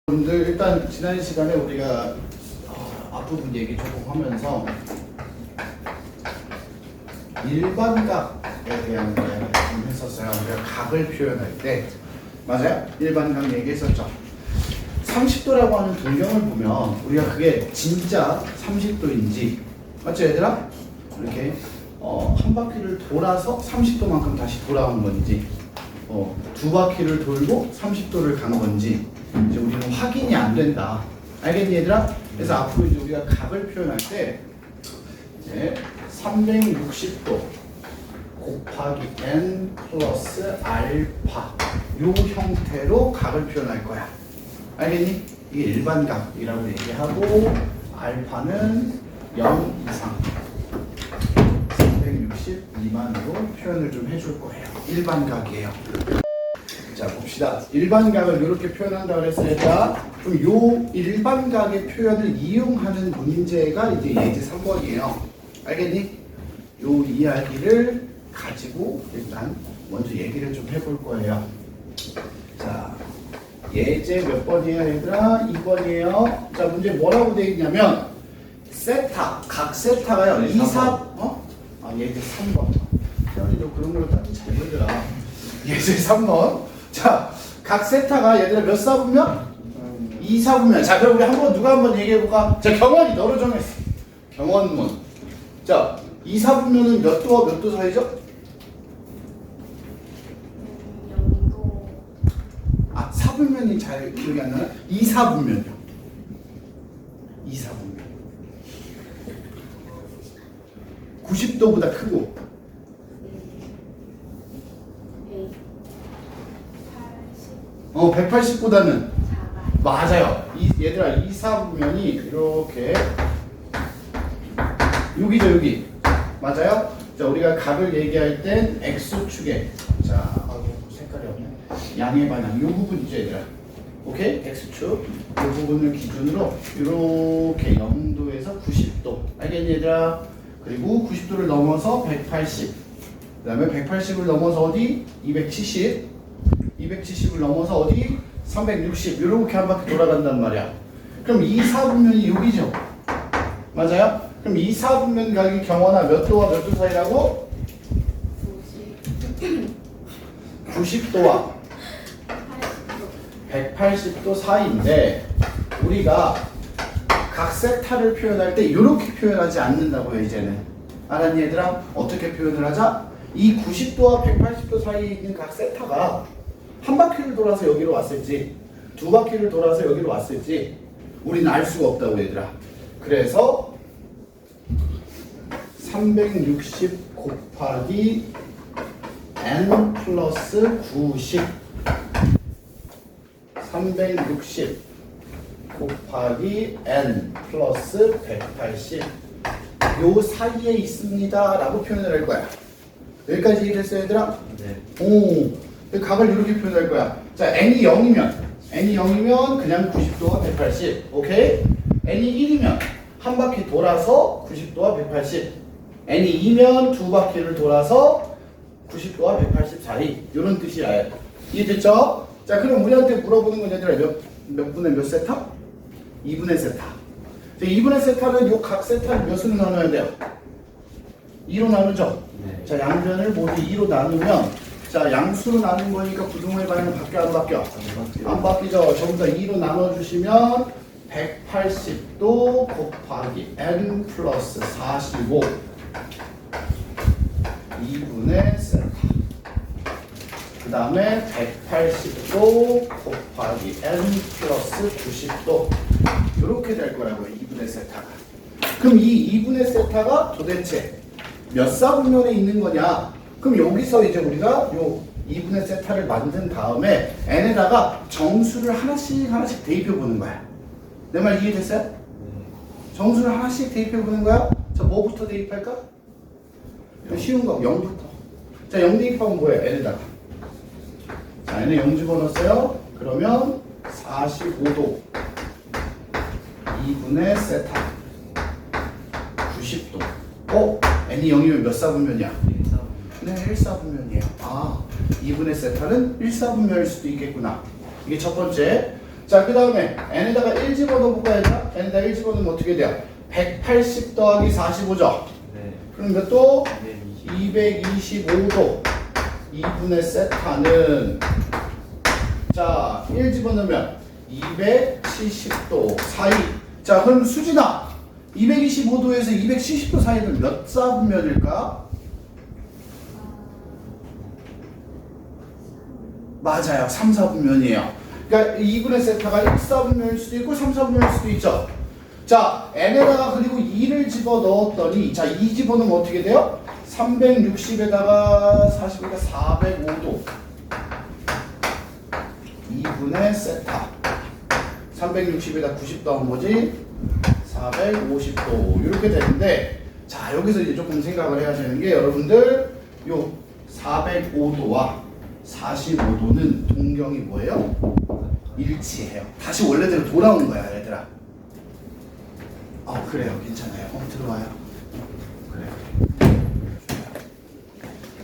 여러분들 일단 지난 시간에 우리가 앞부분 얘기 조금 하면서 일반각에 대한 이야기를 좀 했었어요. 우리가 각을 표현할 때 맞아요? 일반각 얘기했었죠. 30도라고 하는 동경을 보면 우리가 그게 진짜 30도인지 맞죠 얘들아? 이렇게 한 바퀴를 돌아서 30도만큼 다시 돌아온 건지 두 바퀴를 돌고 30도를 간 건지 이제 우리는 확인이 안 된다. 알겠니 얘들아? 그래서 앞으로 이제 우리가 각을 표현할 때 이제 360도 곱하기 n 플러스 알파 요 형태로 각을 표현할 거야. 알겠니? 이게 일반각이라고 얘기하고 알파는 0 이상 360 미만으로 표현을 좀 해줄 거예요. 일반각이에요. 자 봅시다. 일반각을 이렇게 표현한다 그랬으니까 그럼 요 일반각의 표현을 이용하는 문제가 이제 예제 3번이에요. 알겠니? 요 이야기를 가지고 일단 먼저 얘기를 좀 해볼 거예요. 자 예제 몇 번이에요 얘들아? 2번이에요. 자 문제 뭐라고 되어 있냐면 세타, 각 세타가요 2, 4 예제 3번. 태연이도 그런 걸 따로 잘 보더라. 예제 3번. 자, 각 세타가 얘들아 몇 사분면? 2, 4분면. 자, 그럼 우리 한번 누가 한번 얘기해볼까? 자, 경원이 너로 정했어. 경원문. 자, 2, 4분면은 몇 도와 몇 도 사이죠? 0도. 아, 4분면이 잘 기억이 안 나나? 2, 4분면이요. 2, 4분면. 90도보다 크고 180보다는 맞아요. 얘들아 2, 4분면이 이렇게 여기죠 여기 맞아요? 자 우리가 각을 얘기할 땐 X축에 자 색깔이 없네 양의 반향 이 부분이죠 얘들아. 오케이? X축 이 부분을 기준으로 이렇게 0도에서 90도 알겠니 얘들아? 그리고 90도를 넘어서 180 그 다음에 180을 넘어서 어디? 270 270을 넘어서 어디? 360 이렇게 한 바퀴 돌아간단 말이야. 그럼 2, 4분면이 여기죠? 맞아요? 그럼 2, 4분면 각이 경원아 몇 도와 몇 도 사이라고? 90도와 180도 사이인데 우리가 각 세타를 표현할 때 이렇게 표현하지 않는다고요 이제는. 알았니 얘들아? 어떻게 표현을 하자? 이 90도와 180도 사이에 있는 각 세타가 한 바퀴를 돌아서 여기로 왔을지 두 바퀴를 돌아서 여기로 왔을지 우리는 알 수가 없다고 얘들아. 그래서 360 곱하기 n 플러스 90 360 곱하기 n 플러스 180 요 사이에 있습니다 라고 표현을 할 거야. 여기까지 이해됐어요 얘들아? 네. 오, 각을 이렇게 표현할 거야. 자, n이 0이면 그냥 90도와 180. 오케이? n이 1이면 한 바퀴 돌아서 90도와 180. n이 2면 두 바퀴를 돌아서 90도와 180 사이. 이런 뜻이야. 이해됐죠? 자, 그럼 우리한테 물어보는 건 얘들아 몇 분의 몇 세타? 2분의 세타. 자, 2분의 세타는 요 각 세타를 몇으로 나눠야 돼요? 2로 나누죠? 네. 자, 양변을 모두 2로 나누면 자, 양수로 나눈 거니까 부등호의 반응은 바뀌어 안 바뀌어? 안 바뀌죠. 전부 다 2로 나눠주시면 180도 곱하기 n 플러스 45 2분의 세타 그 다음에 180도 곱하기 n 플러스 90도 이렇게 될 거라고요. 2분의 세타가. 그럼 이 2분의 세타가 도대체 몇 사분면에 있는 거냐? 그럼 여기서 이제 우리가 요 2분의 세타를 만든 다음에 n에다가 정수를 하나씩 대입해 보는 거야. 내 말 이해됐어요? 정수를 하나씩 대입해 보는 거야. 자, 뭐부터 대입할까? 쉬운 거 0부터. 자, 0 대입하면 뭐예요? n에다가. 자, n에 0 집어넣었어요. 그러면 45도 2분의 세타 90도. n이 0이면 몇 사분면이야? 네, 1사분면이에요. 아, 2분의 세타는 1사분면일 수도 있겠구나. 이게 첫 번째. 자, 그 다음에 n에다가 1 집어넣어볼까 얘들아? n에다가 1 집어넣으면 어떻게 돼요? 180 더하기 45죠? 네. 그럼 몇 도? 220. 225도. 2분의 세타는 자, 1 집어넣으면 270도 사이. 자, 그럼 수진아 225도에서 270도 사이는 몇 사분면일까? 맞아요. 3, 4분면이에요. 그러니까 2분의 세타가 1, 4분면일 수도 있고 3, 4분면일 수도 있죠. 자, n에다가 그리고 2를 집어넣었더니 자, 2 집어넣으면 어떻게 돼요? 360에다가 40에다가 405도 2분의 세타 360에다 90 더한 거지 450도 이렇게 되는데 자, 여기서 이제 조금 생각을 해야 되는 게 여러분들 요 405도와 45도는 동경이 뭐예요? 일치해요. 다시 원래대로 돌아온 거야 얘들아. 그래요. 괜찮아요. 들어와요. 그래요.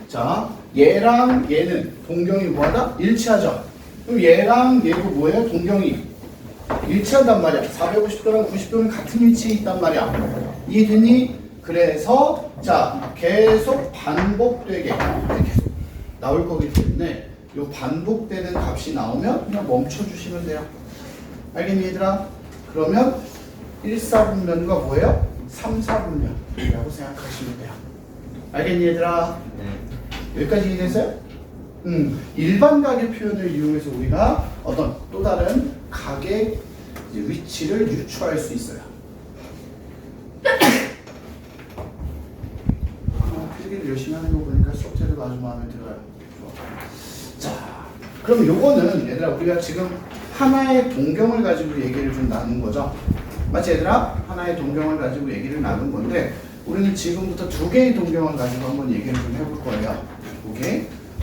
자, 얘랑 얘는 동경이 뭐하다? 일치하죠. 그럼 얘랑 얘도 뭐예요? 동경이 일치한단 말이야. 450도랑 90도는 같은 위치에 있단 말이야. 이해되니? 그래서 자, 계속 반복되게 계속 나올 거기 때문에 이 반복되는 값이 나오면 그냥 멈춰주시면 돼요. 알겠니 얘들아? 그러면 1, 4분면과 뭐예요? 3, 4분면이라고 생각하시면 돼요. 알겠니 얘들아? 네. 여기까지 이해됐어요? 일반 가계 표현을 이용해서 우리가 어떤 또 다른 가계 위치를 유추할 수 있어요. 필기를 열심히 하는 거 보니까 수업 태도가 아주 마음에 들어요. 자, 그럼 요거는 얘들아 우리가 지금 하나의 동경을 가지고 얘기를 좀 나눈 거죠. 맞지 얘들아? 하나의 동경을 가지고 얘기를 나눈 건데 우리는 지금부터 두 개의 동경을 가지고 한번 얘기를 좀 해볼 거예요.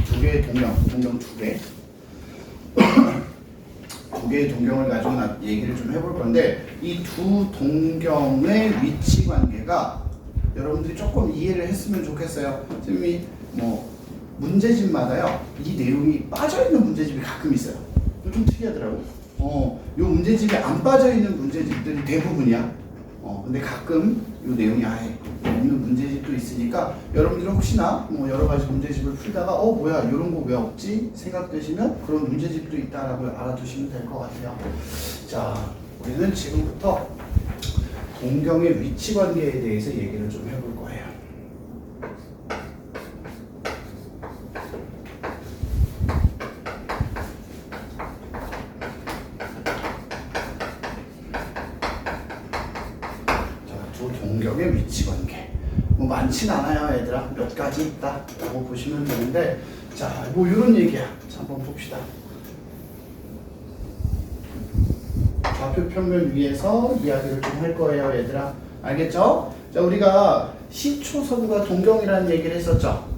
두 개의 동경 두 개. 두 개의 동경을 가지고 얘기를 좀 해볼 건데 이 두 동경의 위치 관계가 여러분들이 조금 이해를 했으면 좋겠어요. 선생님이 뭐 문제집마다요 이 내용이 빠져있는 문제집이 가끔 있어요. 좀 특이하더라고. 요 문제집에 안 빠져있는 문제집들이 대부분이야. 근데 가끔 요 내용이 아예 없는 문제집도 있으니까 여러분들 혹시나 뭐 여러 가지 문제집을 풀다가 뭐야 이런 거 왜 없지 생각되시면 그런 문제집도 있다라고 알아두시면 될 것 같아요. 자, 우리는 지금부터 동경의 위치 관계에 대해서 얘기를 좀 해볼 거예요. 동경의 위치 관계 뭐 많진 않아요 얘들아. 몇 가지 있다 라고 보시면 되는데 자, 뭐 이런 얘기야. 자, 한번 봅시다. 좌표 평면 위에서 이야기를 좀 할 거예요 얘들아. 알겠죠? 자, 우리가 시초선과 동경이라는 얘기를 했었죠.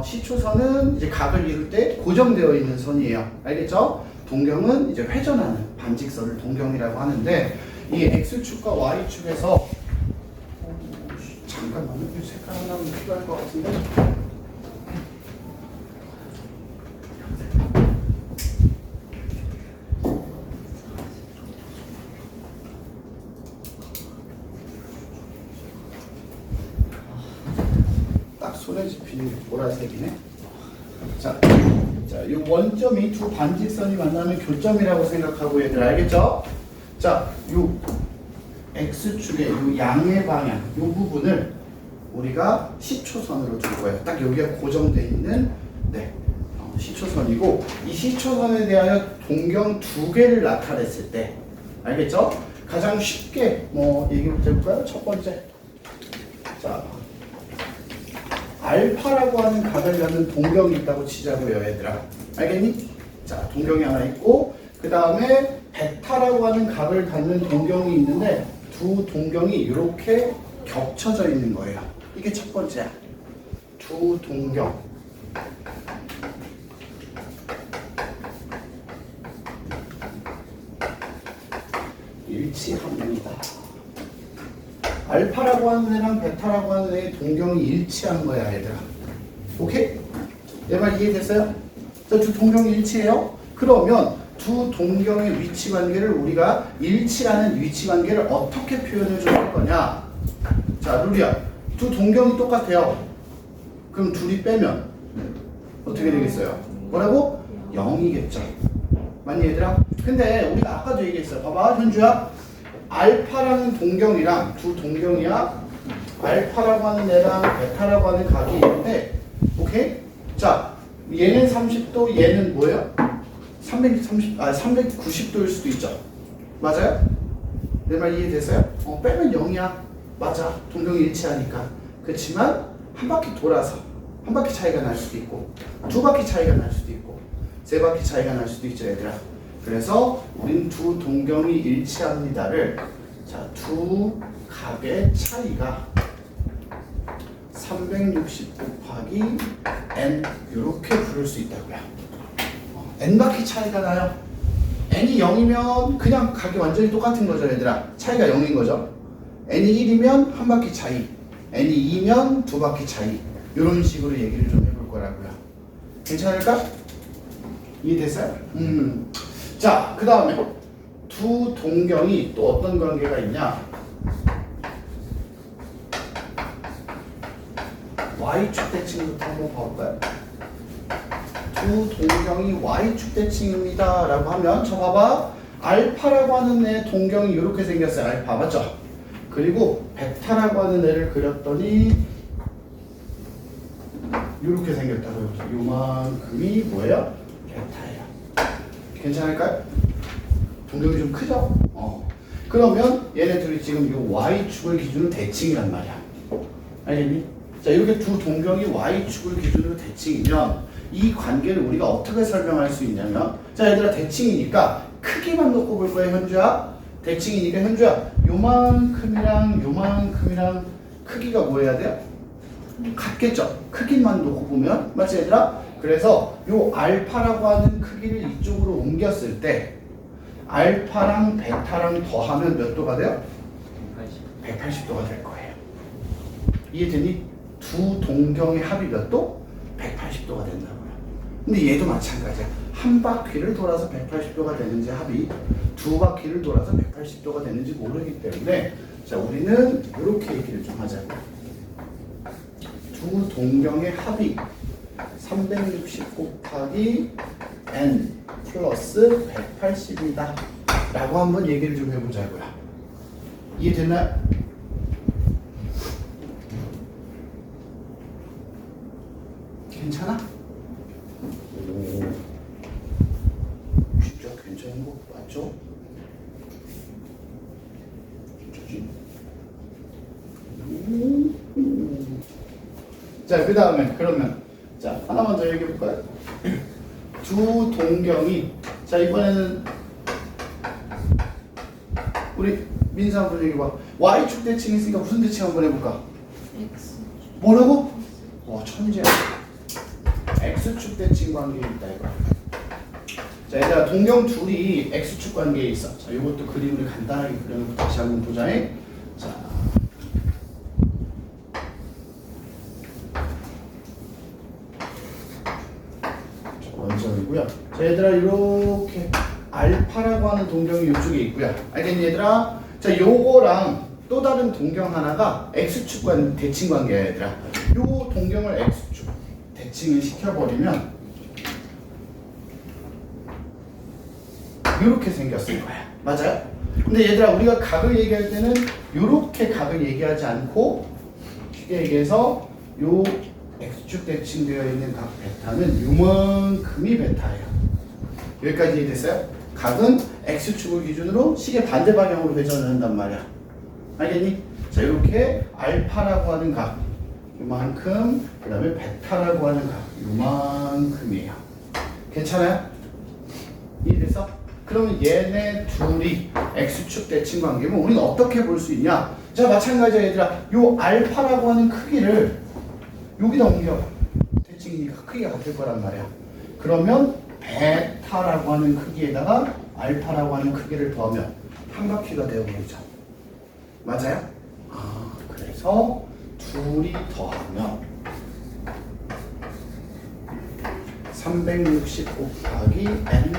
시초선은 이제 각을 이룰 때 고정되어 있는 선이에요. 알겠죠? 동경은 이제 회전하는 반직선을 동경이라고 하는데 이 X축과 Y축에서 잠깐만요. 이 색깔 하나는 필요할 것 같은데. 딱 손에 집히는 보라색이네. 자, 이 원점이 두 반직선이 만나는 교점이라고 생각하고 얘들 알겠죠? 자, 이 X축의 이 양의 방향, 이 부분을 우리가 시초선으로 둘 거예요. 딱 여기가 고정되어 있는 시초선이고 이 시초선에 대하여 동경 두 개를 나타냈을 때 알겠죠? 가장 쉽게 뭐 얘기부터 해볼까요? 첫 번째, 자, 알파라고 하는 각을 갖는 동경이 있다고 치자고요 얘들아. 알겠니? 자, 동경이 하나 있고 그 다음에 베타라고 하는 각을 갖는 동경이 있는데 두 동경이 이렇게 겹쳐져 있는 거예요. 이게 첫 번째야. 두 동경. 일치합니다. 알파라고 하는 애랑 베타라고 하는 애의 동경이 일치한 거야 얘들아. 오케이? 내 말 이해됐어요? 자, 두 동경이 일치해요? 그러면 두 동경의 위치 관계를 우리가 일치하는 위치 관계를 어떻게 표현해 줄 거냐? 자, 루리야. 두 동경이 똑같아요. 그럼 둘이 빼면 어떻게 되겠어요? 뭐라고? 0이겠죠. 맞니 얘들아? 근데 우리가 아까도 얘기했어요. 봐봐 현주야. 알파라는 동경이랑 두 동경이야. 알파라고 하는 애랑 베타라고 하는 각이 있는데 오케이? 자, 얘는 30도, 얘는 뭐예요? 390도일 수도 있죠. 맞아요? 내 말 이해됐어요? 빼면 0이야. 맞아. 동경이 일치하니까. 그렇지만 한 바퀴 돌아서 한 바퀴 차이가 날 수도 있고 두 바퀴 차이가 날 수도 있고 세 바퀴 차이가 날 수도 있죠, 얘들아. 그래서 우린 두 동경이 일치합니다를 자, 두 각의 차이가 360 곱하기 n 이렇게 부를 수 있다고요. n 바퀴 차이가 나요. n이 0이면 그냥 각이 완전히 똑같은 거죠, 얘들아. 차이가 0인 거죠. n이 1이면 한 바퀴 차이, n이 2면 두 바퀴 차이. 이런 식으로 얘기를 좀 해볼 거라고요. 괜찮을까? 이해됐어요? 자, 그 다음에 두 동경이 또 어떤 관계가 있냐? Y축 대칭부터 한번 봐볼까요? 두 동경이 Y축 대칭입니다 라고 하면 저 봐봐. 알파라고 하는 애 동경이 이렇게 생겼어요. 알파 맞죠? 그리고 베타라고 하는 애를 그렸더니 이렇게 생겼다고요. 요만큼이 뭐예요? 베타예요. 괜찮을까요? 동경이 좀 크죠? 그러면 얘네들이 지금 이 Y축을 기준으로 대칭이란 말이야. 알겠니? 자, 이렇게 두 동경이 Y축을 기준으로 대칭이면 이 관계를 우리가 어떻게 설명할 수 있냐면 자, 얘들아 대칭이니까 크기만 놓고 볼 거야, 현주야. 대칭이니까 현주야. 요만큼이랑 요만큼이랑 크기가 뭐 해야 돼요? 같겠죠? 크기만 놓고 보면 맞지 얘들아? 그래서 요 알파라고 하는 크기를 이쪽으로 옮겼을 때 알파랑 베타랑 더하면 몇 도가 돼요? 180도가 될 거예요. 이해되니? 두 동경의 합이 몇 도? 180도가 된다고요. 근데 얘도 마찬가지야. 한 바퀴를 돌아서 180도가 되는지 합이 두 바퀴를 돌아서 180도가 되는지 모르기 때문에 자, 우리는 이렇게 얘기를 좀 하자고. 두 동경의 합이 360 곱하기 n 플러스 180이다 라고 한번 얘기를 좀 해보자고요. 이해됐나요? 괜찮아? 오, 진짜 괜찮은 거 맞죠? 자, 그 다음에 그러면 자, 하나만 더 얘기해 볼까요? 두 동경이 자, 이번에는 우리 민서 한번 얘기해 봐. Y축 대칭이 있으니까 무슨 대칭 한번 해볼까? X. 뭐라고? 와, 천재야. X축 대칭 관계에 있다 이거. 자, 얘들아 동경 둘이 X축 관계에 있어. 자, 이것도 그림을 간단하게 그려놓고 다시 한번 보자. 자, 원점이고요. 자, 얘들아 이렇게 알파라고 하는 동경이 이쪽에 있고요. 알겠니 얘들아? 자, 요거랑 또 다른 동경 하나가 X축 대칭 관계야 얘들아. 요 동경을 X축 대칭을 시켜버리면 이렇게 생겼을 거야. 맞아요? 근데 얘들아 우리가 각을 얘기할 때는 이렇게 각을 얘기하지 않고 쉽게 얘기해서 요 X축 대칭되어 있는 각 베타는 요만큼이 베타예요. 여기까지 이해됐어요? 각은 X축을 기준으로 시계 반대 방향으로 회전을 한단 말이야. 알겠니? 자, 이렇게 알파라고 하는 각 요만큼, 그 다음에 베타라고 하는 각 요만큼이에요. 괜찮아요? 이해됐어? 그러면 얘네 둘이 X축 대칭 관계면 우리는 어떻게 볼 수 있냐? 자, 마찬가지야 얘들아. 요 알파라고 하는 크기를 여기다 옮겨. 대칭이니까 크기가 같을 거란 말이야. 그러면 베타라고 하는 크기에다가 알파라고 하는 크기를 더하면 한 바퀴가 되어버리죠. 맞아요? 아, 그래서 둘이 더하면 360 곱하기 n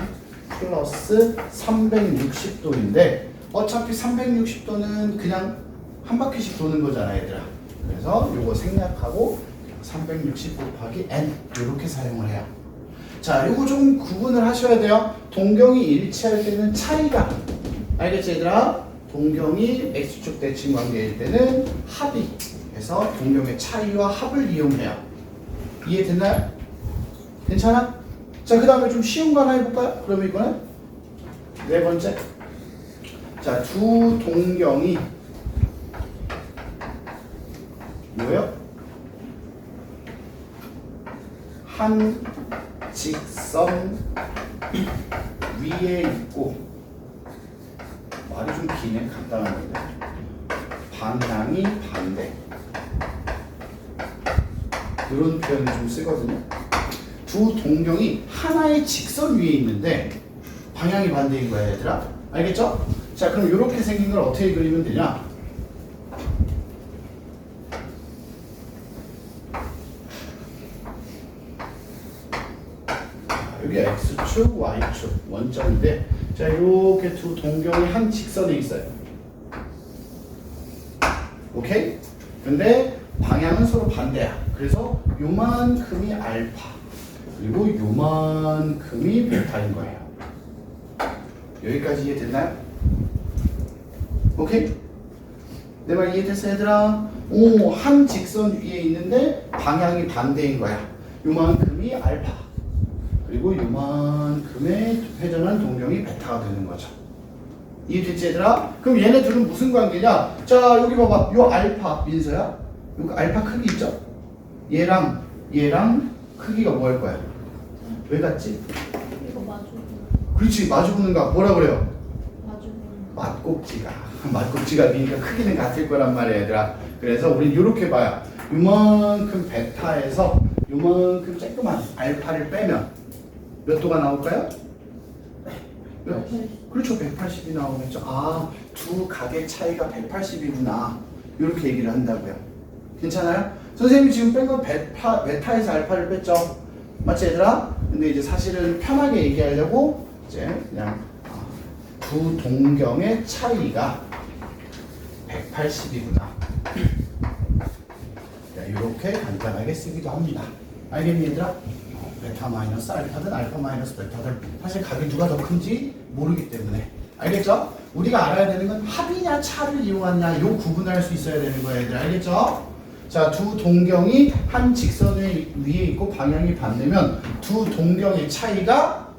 플러스 360도인데 어차피 360도는 그냥 한 바퀴씩 도는 거잖아 얘들아. 그래서 요거 생략하고 360 곱하기 n 이렇게 사용을 해요. 자, 요거 좀 구분을 하셔야 돼요. 동경이 일치할 때는 차이가, 알겠지 얘들아? 동경이 x축 대칭 관계일 때는 합이, 그래서 동경의 차이와 합을 이용해요. 이해됐나요? 괜찮아? 자, 그 다음에 좀 쉬운 거 하나 해볼까요? 그러면 이거는 네 번째. 자, 두 동경이 뭐예요? 한 직선 위에 있고, 말이 좀 기네. 간단한 건데 방향이 반대, 이런 표현을 좀 쓰거든요. 두 동경이 하나의 직선 위에 있는데 방향이 반대인 거야 얘들아. 알겠죠? 자, 그럼 이렇게 생긴 걸 어떻게 그리면 되냐? 여기 x축, y축 원점인데, 자, 이렇게 두 동경이 한 직선에 있어요. 오케이? 근데 방향은 서로 반대야. 그래서 요만큼이 알파, 그리고 요만큼이 베타인 거예요. 여기까지 이해됐나요? 오케이? 내 말 이해됐어 얘들아? 오, 한 직선 위에 있는데 방향이 반대인 거야. 요만큼이 알파, 그리고 요만큼의 회전한 동경이 베타가 되는 거죠. 이해됐지 얘들아? 그럼 얘네 둘은 무슨 관계냐? 자, 여기 봐봐. 요 알파, 민서야, 여기 알파 크기 있죠? 얘랑 크기가 뭐 할 거야? 왜 같지? 이거 마주보는 그렇지, 마주보는 거 뭐라 그래요? 마주보는 맞꼭지가 미니까 크기는 같을 거란 말이야 얘들아. 그래서 우린 이렇게 봐요. 요만큼 베타에서 요만큼 조그만 알파를 빼면 몇 도가 나올까요? 그렇죠, 180이 나오겠죠. 아, 두 각의 차이가 180이구나, 이렇게 얘기를 한다고요. 괜찮아요? 선생님이 지금 뺀 건 베타에서 알파를 뺐죠. 맞지 얘들아? 근데 이제 사실은 편하게 얘기하려고 이제 그냥 두 동경의 차이가 180이구나, 이렇게 간단하게 쓰기도 합니다. 알겠니 얘들아? 베타 마이너스 알파든 알파 마이너스 베타든 사실 각이 누가 더 큰지 모르기 때문에. 알겠죠? 우리가 알아야 되는 건 합이냐 차를 이용하냐, 요 구분할 수 있어야 되는 거예요 얘들. 알겠죠? 자, 두 동경이 한 직선 위에 있고 방향이 반대면 두 동경의 차이가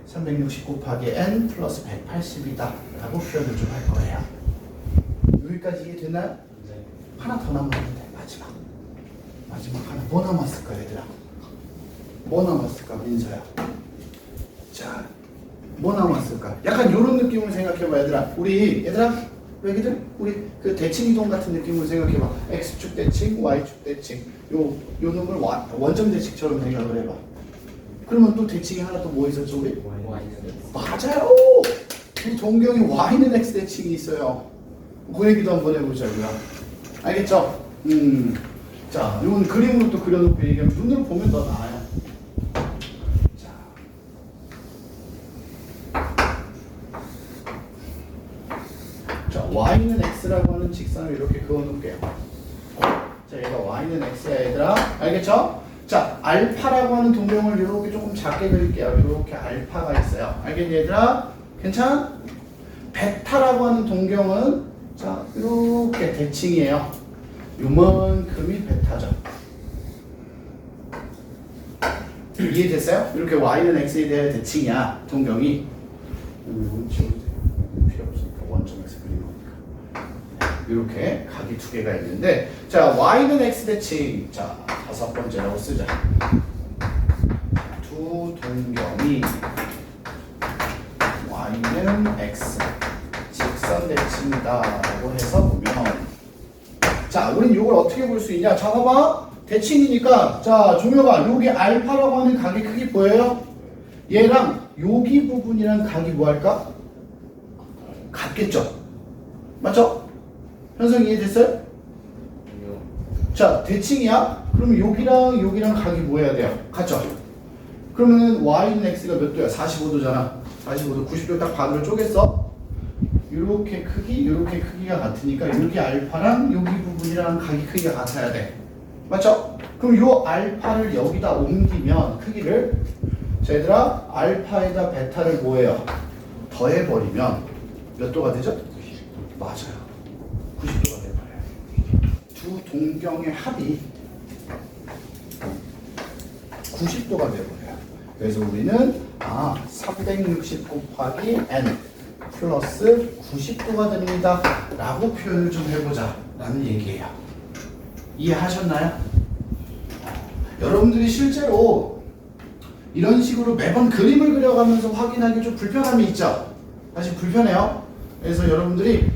360 곱하기 n 플러스 180이다 라고 표현을 좀 할 거예요. 여기까지 이해됐나요? 네. 하나 더 남았는데 마지막 하나 뭐 남았을까 얘들아? 뭐 남았을까 민서야? 자, 뭐 남았을까? 약간 요런 느낌으로 생각해봐 얘들아. 우리 얘들아, 여기들 우리 그 대칭 이동 같은 느낌으로 생각해봐. x축 대칭, y축 대칭, 요 놈을 원점 대칭처럼 생각을 해봐. 그러면 또 대칭이 하나 또 뭐 있었죠 우리? 맞아요. 이 동경이 y는 x 대칭이 있어요. 그 얘기도 한번 해보자고요. 알겠죠? 자, 이건 그림으로 또 그려놓고 얘기하면 눈으로 보면 더 나아요. 자, y는 x라고 하는 직선을 이렇게 그어놓을게요. 자, 얘가 y는 x야 얘들아. 알겠죠? 자, 알파라고 하는 동경을 이렇게 조금 작게 그릴게요. 이렇게 알파가 있어요. 알겠니 얘들아? 괜찮아? 베타라고 하는 동경은 자, 이렇게 대칭이에요. 요만큼이 베타죠. 이해됐어요? 이렇게 y는 x에 대한 대칭이야 동경이. 필요 없으니까 원점에서 그린 거니까. 이렇게 각이 두 개가 있는데, 자, y는 x 대칭. 자, 다섯 번째라고 쓰자. 두 동경이 y는 x 직선 대칭이다라고 해서 보면, 자, 우린 이걸 어떻게 볼 수 있냐? 자, 봐봐. 대칭이니까, 자, 종혁아, 여기 알파라고 하는 각의 크기 보여요? 얘랑 여기 부분이랑 각이 뭐 할까? 같겠죠? 맞죠? 현성이 이해됐어요? 자, 대칭이야? 그러면 여기랑 각이 뭐 해야 돼요? 같죠? 그러면 y는 x가 몇 도야? 45도잖아. 45도 90도 딱 반으로 쪼갰어. 요렇게 크기, 요렇게 크기가 같으니까 여기 알파랑 여기 부분이랑 각이 크기가 같아야 돼. 맞죠? 그럼 요 알파를 여기다 옮기면 크기를, 자 얘들아, 알파에다 베타를 뭐예요? 더해버리면 몇 도가 되죠? 맞아요. 90도가 돼버려요. 두 동경의 합이 90도가 돼버려요. 그래서 우리는 360 곱하기 n 플러스 90도가 됩니다 라고 표현을 좀 해보자 라는 얘기예요. 이해하셨나요? 여러분들이 실제로 이런 식으로 매번 그림을 그려가면서 확인하기 좀 불편함이 있죠? 사실 불편해요. 그래서 여러분들이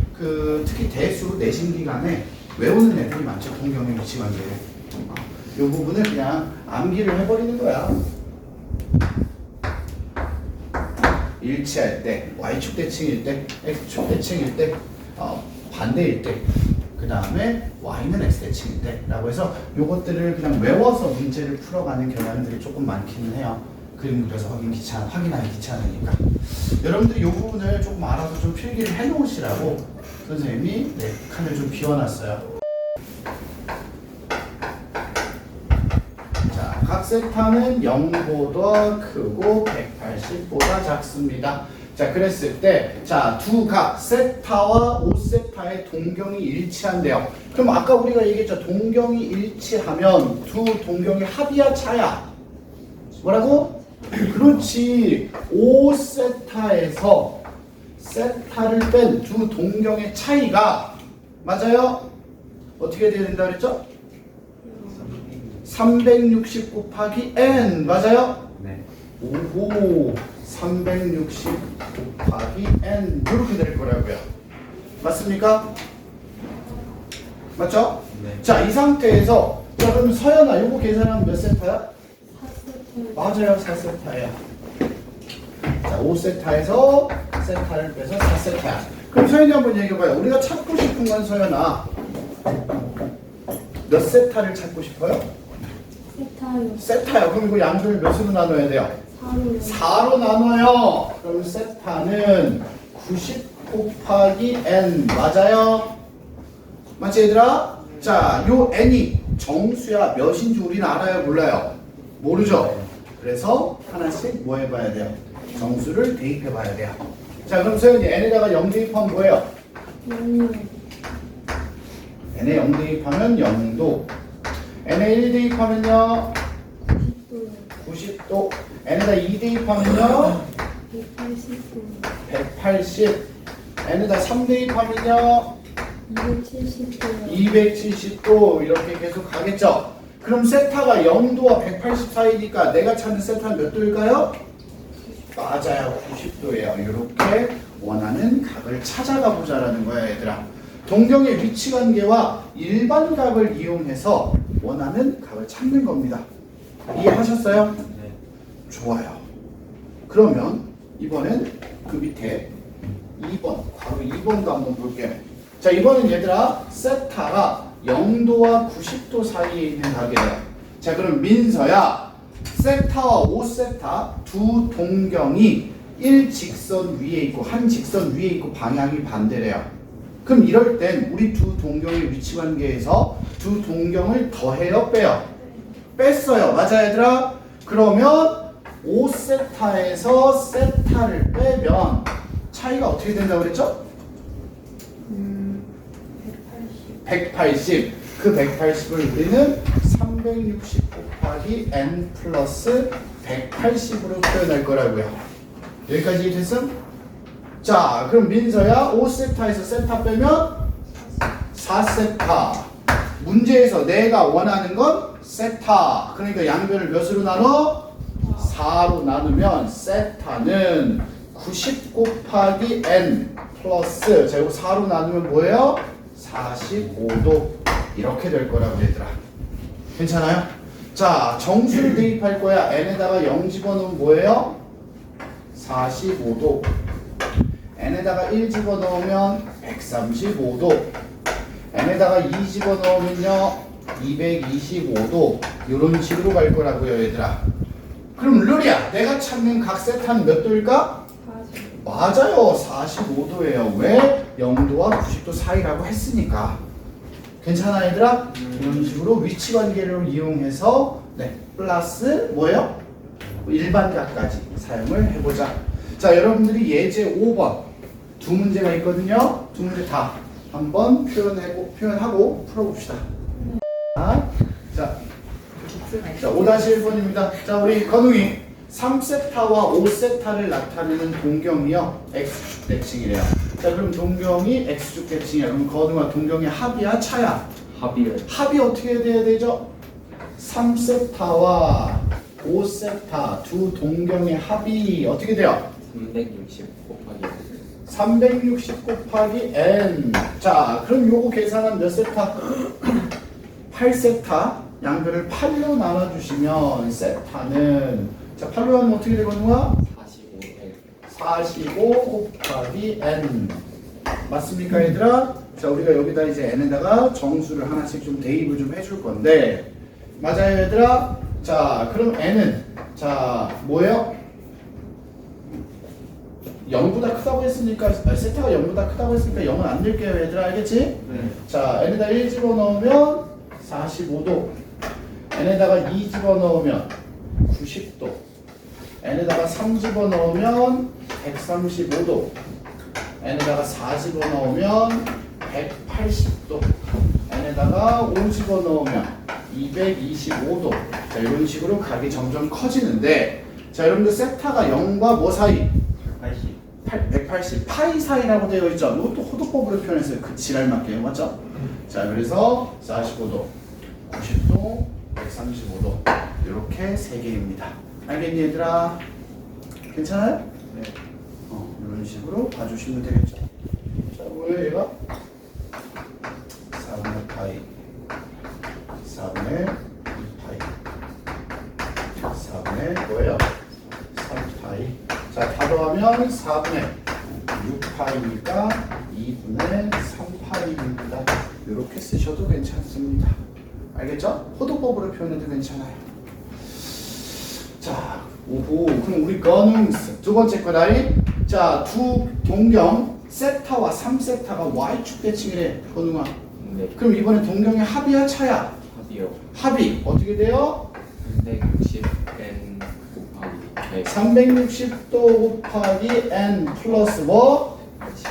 특히 대수 내신 기간에 외우는 애들이 많죠. 동경의 위치관계를. 이 부분을 그냥 암기를 해버리는 거야. 일치할 때, y축 대칭일 때, x축 대칭일 때, 반대일 때, 그 다음에 y는 x 대칭일 때 라고 해서 요것들을 그냥 외워서 문제를 풀어가는 경향들이 조금 많기는 해요. 그림 그려서 확인하기 귀찮으니까. 여러분들이 이 부분을 조금 알아서 좀 필기를 해 놓으시라고 선생님이 칸을 좀 비워놨어요. 자, 각 세타는 0보다 크고 180보다 작습니다. 자, 그랬을 때, 자, 두 각 세타와 5세타의 동경이 일치한대요. 그럼 아까 우리가 얘기했죠. 동경이 일치하면 두 동경의 합이야, 차야? 뭐라고? 그렇지. 5세타에서 세타를 뺀 두 동경의 차이가, 맞아요? 어떻게 돼야 된다 그랬죠? 360 곱하기 n, 맞아요? 네. 오호, 360 곱하기 n 이렇게 될 거라고요. 맞습니까? 맞죠? 네. 자, 이 상태에서, 자, 그럼 서연아, 요거 계산하면 몇 세타야? 4세트. 맞아요, 4세타예요. 자, 5세타에서 세타를 빼서 4세타야. 그럼 서연이 한번 얘기해봐요. 우리가 찾고 싶은 건 서연아, 몇 세타를 찾고 싶어요? 세타요. 세타요. 그럼 이거 양변을 몇으로 나눠야 돼요? 4로요. 4로 나눠요. 그럼 세타는 90 곱하기 n, 맞아요? 맞지 얘들아? 자, 요 n이 정수야 몇인지 우리는 알아요, 몰라요? 모르죠? 그래서 하나씩 뭐 해봐야 돼요? 정수를 대입해봐야 돼요. 자, 그럼 서연이 n에다가 0 대입하면 뭐예요? 0요. n에 0 대입하면 0도, n에 1 대입하면요 90도요. 90도, n에다 2 대입하면요 180도. 180, n에다 3 대입하면요 270도요. 270도 이렇게 계속 가겠죠. 그럼 세타가 0도와 180 사이니까 내가 찾는 세타는 몇 도일까요? 맞아요, 90도예요. 이렇게 원하는 각을 찾아가 보자라는 거야, 얘들아. 동경의 위치관계와 일반각을 이용해서 원하는 각을 찾는 겁니다. 이해하셨어요? 네. 좋아요. 그러면 이번엔 그 밑에 2번, 바로 2번도 한번 볼게요. 자, 이번엔 얘들아, 세타가 0도와 90도 사이에 있는 각이에요. 자, 그럼 민서야, 세타와 5세타 두 동경이 1직선 위에 있고 한 직선 위에 있고 방향이 반대래요. 그럼 이럴 땐 우리 두 동경의 위치관계에서 두 동경을 더해요, 빼요? 뺐어요. 맞아, 얘들아? 그러면 5세타에서 세타를 빼면 차이가 어떻게 된다고 그랬죠? 180. 그 180을 우리는 360 곱하기 n 플러스 180으로 표현할 거라고요. 여기까지 됐음? 자, 그럼 민서야 5세타에서 세타 빼면 4세타. 문제에서 내가 원하는 건 세타. 그러니까 양변을 몇으로 나눠? 4로 나누면 세타는 90 곱하기 n 플러스, 자, 이거 4로 나누면 뭐예요? 45도. 이렇게 될 거라고 얘들아. 괜찮아요? 자, 정수를 대입할 거야. n에다가 0 집어넣으면 뭐예요? 45도. n에다가 1 집어넣으면 135도. n에다가 2 집어넣으면요 225도. 이런 식으로 갈 거라고요, 얘들아. 그럼 룰이야. 내가 찾는 각 세타는 몇 도일까? 40. 맞아요. 45도예요. 왜? 0도와 90도 사이라고 했으니까. 괜찮아 얘들아? 이런 식으로 위치 관계를 이용해서 네, 플러스 뭐예요? 일반각까지 사용을 해보자. 자, 여러분들이 예제 5번 두 문제가 있거든요. 두 문제 다 한번 표현하고 풀어봅시다. 자, 5-1번입니다. 자, 우리 건웅이 3세타와 5세타를 나타내는 동경이요. X축 대칭이래요. 자, 그럼 동경이 X축 대칭이야. 그럼 건웅아 동경의 합이야? 차야? 합이요. 합이 어떻게 돼야 되죠? 3세타와 5세타 두 동경의 합이 어떻게 돼요? 360 곱하기 360 곱하기 n. 자, 그럼 요거 계산한 몇 세타? 8세타. 양변을 8로 나눠주시면 세타는 자 8로 하면 어떻게 되거든요? 45 곱하기 n. 맞습니까 얘들아? 자, 우리가 여기다 이제 n에다가 정수를 하나씩 좀 대입을 좀 해줄 건데 맞아요 얘들아? 자, 그럼 n은 자 뭐예요? 0보다 크다고 했으니까 세타가 0보다 크다고 했으니까 0은 안 넣을게요 얘들아. 알겠지? 네. 자, n에다 1 집어넣으면 45도, n에다가 2 집어넣으면 90도, n에다가 3 집어넣으면 135도, n에다가 4 집어넣으면 180도, n에다가 5 집어넣으면 225도. 자, 이런 식으로 각이 점점 커지는데 자, 여러분들 세타가 0과 뭐 사이? 180 파이 사이라고 되어 있죠. 이것도 호도법으로 표현했어요. 그 지랄 맞게요. 맞죠? 자, 그래서 45도, 90도, 135도 이렇게 세 개입니다. 알겠니 얘들아? 괜찮아요? 네. 이런 식으로 봐주시면 되겠죠. 자, 뭐예요 얘가? 4분의 파이, 4분의 2파이, 4분의 뭐예요? 3파이. 자, 다 더하면 4분의 6파이니까 2분의 3파이입니다. 이렇게 쓰셔도 괜찮습니다. 알겠죠? 호도법으로 표현해도 괜찮아요. 자, 오호. 그럼 우리 거는 두 번째 거다이. 자, 두 동경 세타와 3세타가 Y축 대칭이래. 건웅아. 네. 그럼 이번에 동경의 합이야 차야? 합이요. 합이 어떻게 돼요? 360 n 곱하기 100 360도 곱하기 n 플러스 뭐? 80.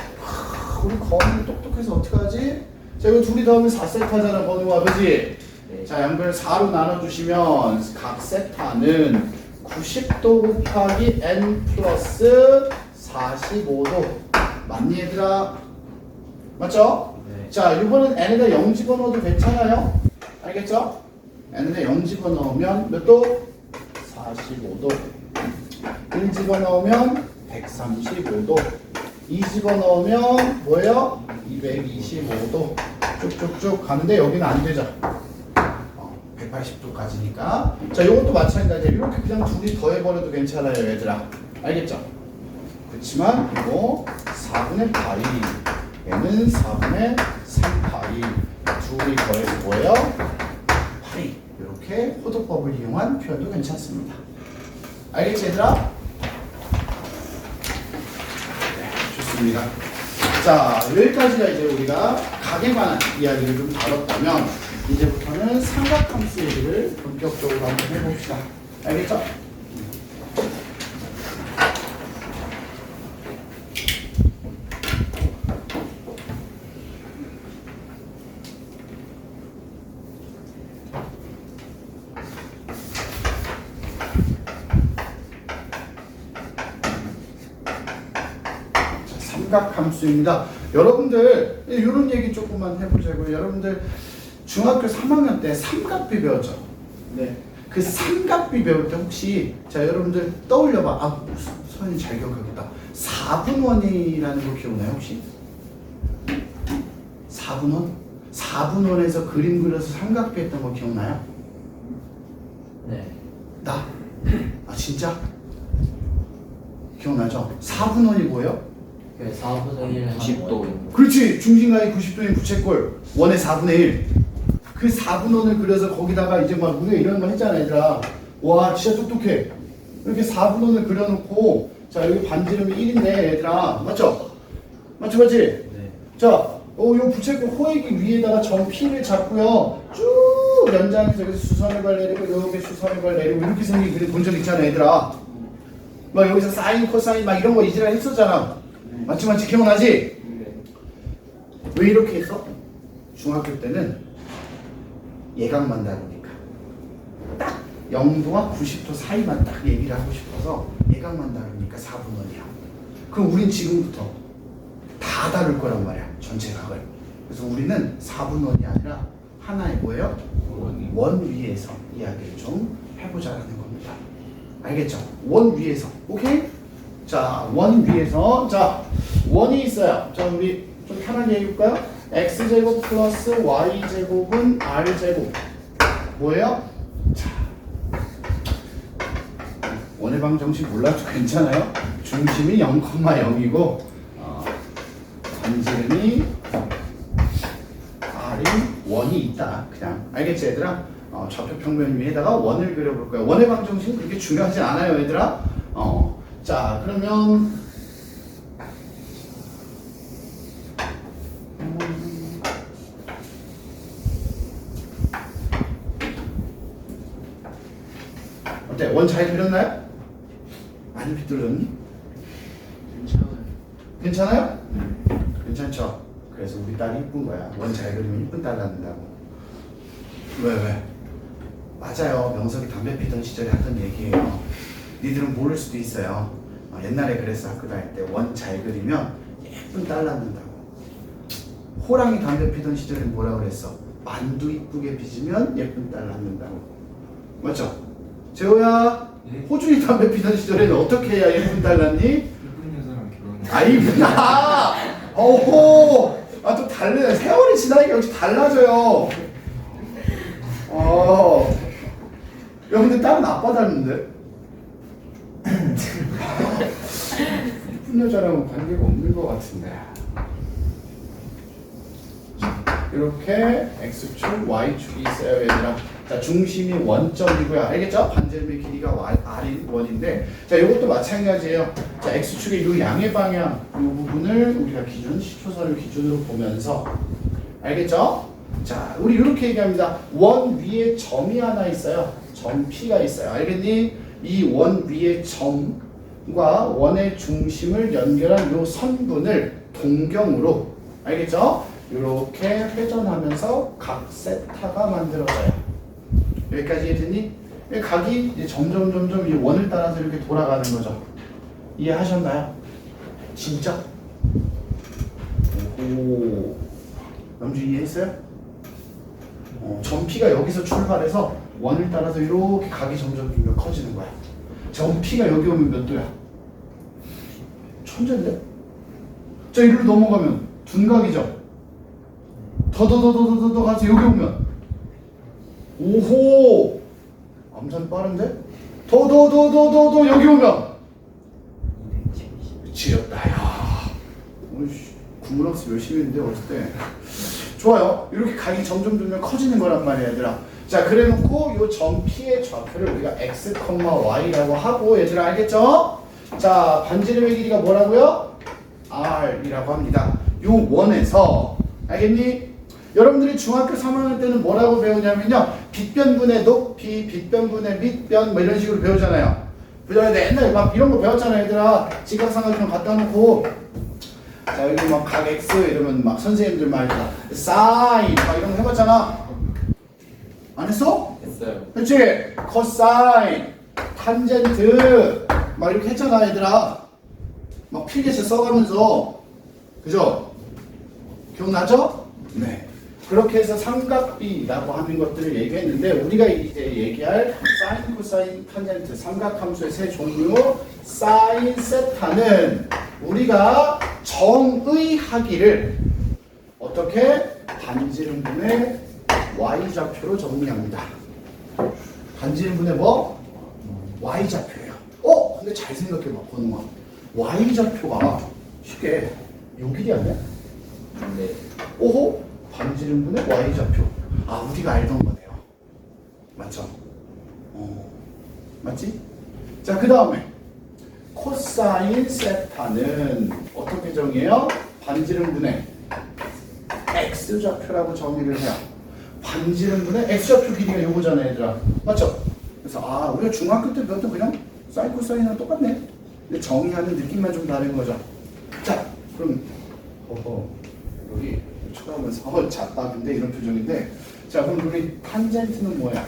우리 건우 똑똑해서 어떡하지? 자, 이거 둘이 더하면 4세타잖아, 건우가. 그지? 네. 자, 양변을 4로 나눠주시면 각 세타는 90도 곱하기 n 플러스 45도. 맞니, 얘들아? 맞죠? 네. 자, 이번엔 n에다 0 집어넣어도 괜찮아요? 알겠죠? n에다 0 집어넣으면 몇 도? 45도. 1 집어넣으면 135도. 2 집어넣으면 뭐예요? 225도. 쭉쭉쭉 가는데 여기는 안 되죠. 180도까지니까. 자, 이것도 마찬가지예요. 이렇게 그냥 둘이 더해버려도 괜찮아요, 얘들아. 알겠죠? 그렇지만 이거 4분의 파이, 얘는 4분의 3파이. 둘이 더해서 뭐예요? 파이. 이렇게 호도법을 이용한 표현도 괜찮습니다. 알겠지, 얘들아? 네, 좋습니다. 자, 여기까지가 이제 우리가 각에 관한 이야기를 좀 다뤘다면 이제부터는 삼각함수 얘기를 본격적으로 한번 해봅시다. 알겠죠? 삼각함수입니다. 여러분들 이런 얘기 조금만 해보자고요. 여러분들 중학교 3학년 때 삼각비 배웠죠? 네. 그 삼각비 배울 때 혹시 자 여러분들 떠올려봐. 아, 선생님 잘 기억하겠다. 4분원이라는 거 기억나요 혹시? 4분원? 4분원에서 그림 그려서 삼각비 했던 거 기억나요? 네. 나? 아 진짜? 기억나죠? 4분원이 뭐예요? 그 4분의 1 90도. 그렇지. 중심각이 90도인 부채꼴 원의 4분의 1. 그 4분원을 그려서 거기다가 이제 막 우리가 이런 거 했잖아 얘들아. 와 진짜 똑똑해. 이렇게 4분원을 그려놓고 자 여기 반지름이 1인데 얘들아 맞죠? 맞지? 네. 자, 요 부채꼴 호액이 위에다가 점 P를 잡고요. 쭉 연장해서 여기서 수선해발 내리고 여기 수선해발 내리고 이렇게 생긴 그림 본 적 있잖아 얘들아. 막 여기서 사인, 코사인 막 이런 거 이지랄 했었잖아. 맞지? 기억나지? 네. 왜 이렇게 했어? 중학교 때는 예각만 다루니까 딱 0도와 90도 사이만 딱 얘기를 하고 싶어서 예각만 다루니까 4분원이야. 그럼 우린 지금부터 다 다룰 거란 말이야 전체 각을. 그래서 우리는 4분원이 아니라 하나의 뭐예요? 원 위에서 이야기를 좀 해보자라는 겁니다. 알겠죠? 원 위에서. 오케이? 자, 원 위에서. 자, 원이 있어요. 자, 우리 좀 편하게 해볼까요? x제곱 플러스 y제곱은 r제곱 뭐예요? 자, 원의 방정식 몰라도 괜찮아요? 중심이 0,0이고 반지름이 r이 원이 있다. 그냥 알겠지 얘들아? 좌표 평면 위에다가 원을 그려볼 거야. 원의 방정식은 그렇게 중요하지 않아요 얘들아? 자 그러면 어때? 원 잘 그렸나요? 많이 비뚤어졌니? 괜찮아요? 괜찮죠? 그래서 우리 딸이 이쁜 거야. 원 잘 그리면 이쁜 딸 낳는다고. 왜? 맞아요. 명석이 담배 피던 시절에 하던 얘기예요. 니들은 모를 수도 있어요. 옛날에 그래서 학교 다닐 때 원 잘 그리면 예쁜 딸 낳는다고. 호랑이 담배 피던 시절에 뭐라 그랬어? 만두 이쁘게 빚으면 예쁜 딸 낳는다고. 맞죠? 재호야, 네? 호준이 담배 피던 시절에는 어떻게 해야 예쁜 딸 낳니? 예쁜 여자랑 결혼. 아이구나. 어호. 또 달라요. 세월이 지나니까 역시 달라져요. 야 근데 딸은 아빠 닮는데? 예쁜 여자랑은 관계가 없는 것 같은데. 이렇게 x축, y축이 있어요 얘들아. 자 중심이 원점이고요. 알겠죠? 반지름의 길이가 r인 원인데 자 이것도 마찬가지예요. 자 x축의 요 양의 방향 이 부분을 우리가 기준 시초선을 기준으로 보면서 알겠죠? 자 우리 이렇게 얘기합니다. 원 위에 점이 하나 있어요. 점 P가 있어요. 알겠니? 이 원 위에 점과 원의 중심을 연결한 요 선분을 동경으로 알겠죠? 이렇게 회전하면서 각 세타가 만들어져요. 여기까지 이해됐니? 각이 이제 점점 이 원을 따라서 이렇게 돌아가는 거죠. 이해하셨나요? 진짜? 오, 남주 이해했어요? 점 P가 여기서 출발해서 원을 따라서 이렇게 각이 점점 커지는 거야. 점 P가 여기 오면 몇 도야? 천재인데? 자, 이리로 넘어가면 둔각이죠? 더 가서 여기 오면 오호! 암산 빠른데? 더 여기 오면 지렸다 야 국문학습 열심히 했는데 어렸을 때 좋아요. 이렇게 각이 점점 커지는 거란 말이야 얘들아. 자 그래놓고 요 점 P의 좌표를 우리가 x, y라고 하고 얘들아 알겠죠? 자 반지름의 길이가 뭐라고요? r이라고 합니다. 요 원에서 알겠니? 여러분들이 중학교 3학년 때는 뭐라고 배우냐면요 빗변분의 높이, 빗변분의 밑변 뭐 이런 식으로 배우잖아요. 그전에 옛날에 막 이런 거 배웠잖아요 얘들아. 직각삼각형 갖다 놓고 자 여기 막 각 x 이러면 막 선생님들 막 사인 막 이런 거 해봤잖아. 안 했어? 했어요. 그렇지? 코사인, 탄젠트 막 이렇게 했잖아 얘들아. 막 필기체 써가면서 그죠? 기억나죠? 네. 그렇게 해서 삼각비라고 하는 것들을 얘기했는데 우리가 이제 얘기할 사인, 코사인, 탄젠트 삼각함수의 세 종류 사인 세타는 우리가 정의하기를 어떻게 반지름분의 y좌표로 정리합니다. 반지름분의 뭐? y좌표예요. 근데 잘 생각해봐 권웅아. y좌표가 쉽게 요 길이 아니야? 네. 오호? 반지름분의 y좌표. 우리가 알던 거네요. 맞죠? 맞지? 자, 그 다음에 코사인 세타는 어떻게 정의해요? 반지름분의 x좌표라고 정의를 해요. 반지름분의 x좌표 길이가 요거잖아요, 얘들아. 맞죠? 그래서 우리가 중학교 때 배웠던 그냥 사인 코사인이랑 똑같네. 근데 정의하는 느낌만 좀 다른 거죠. 자, 그럼 여기 쳐다보면서 작답인데 이런 표정인데, 자, 그럼 우리 탄젠트는 뭐야?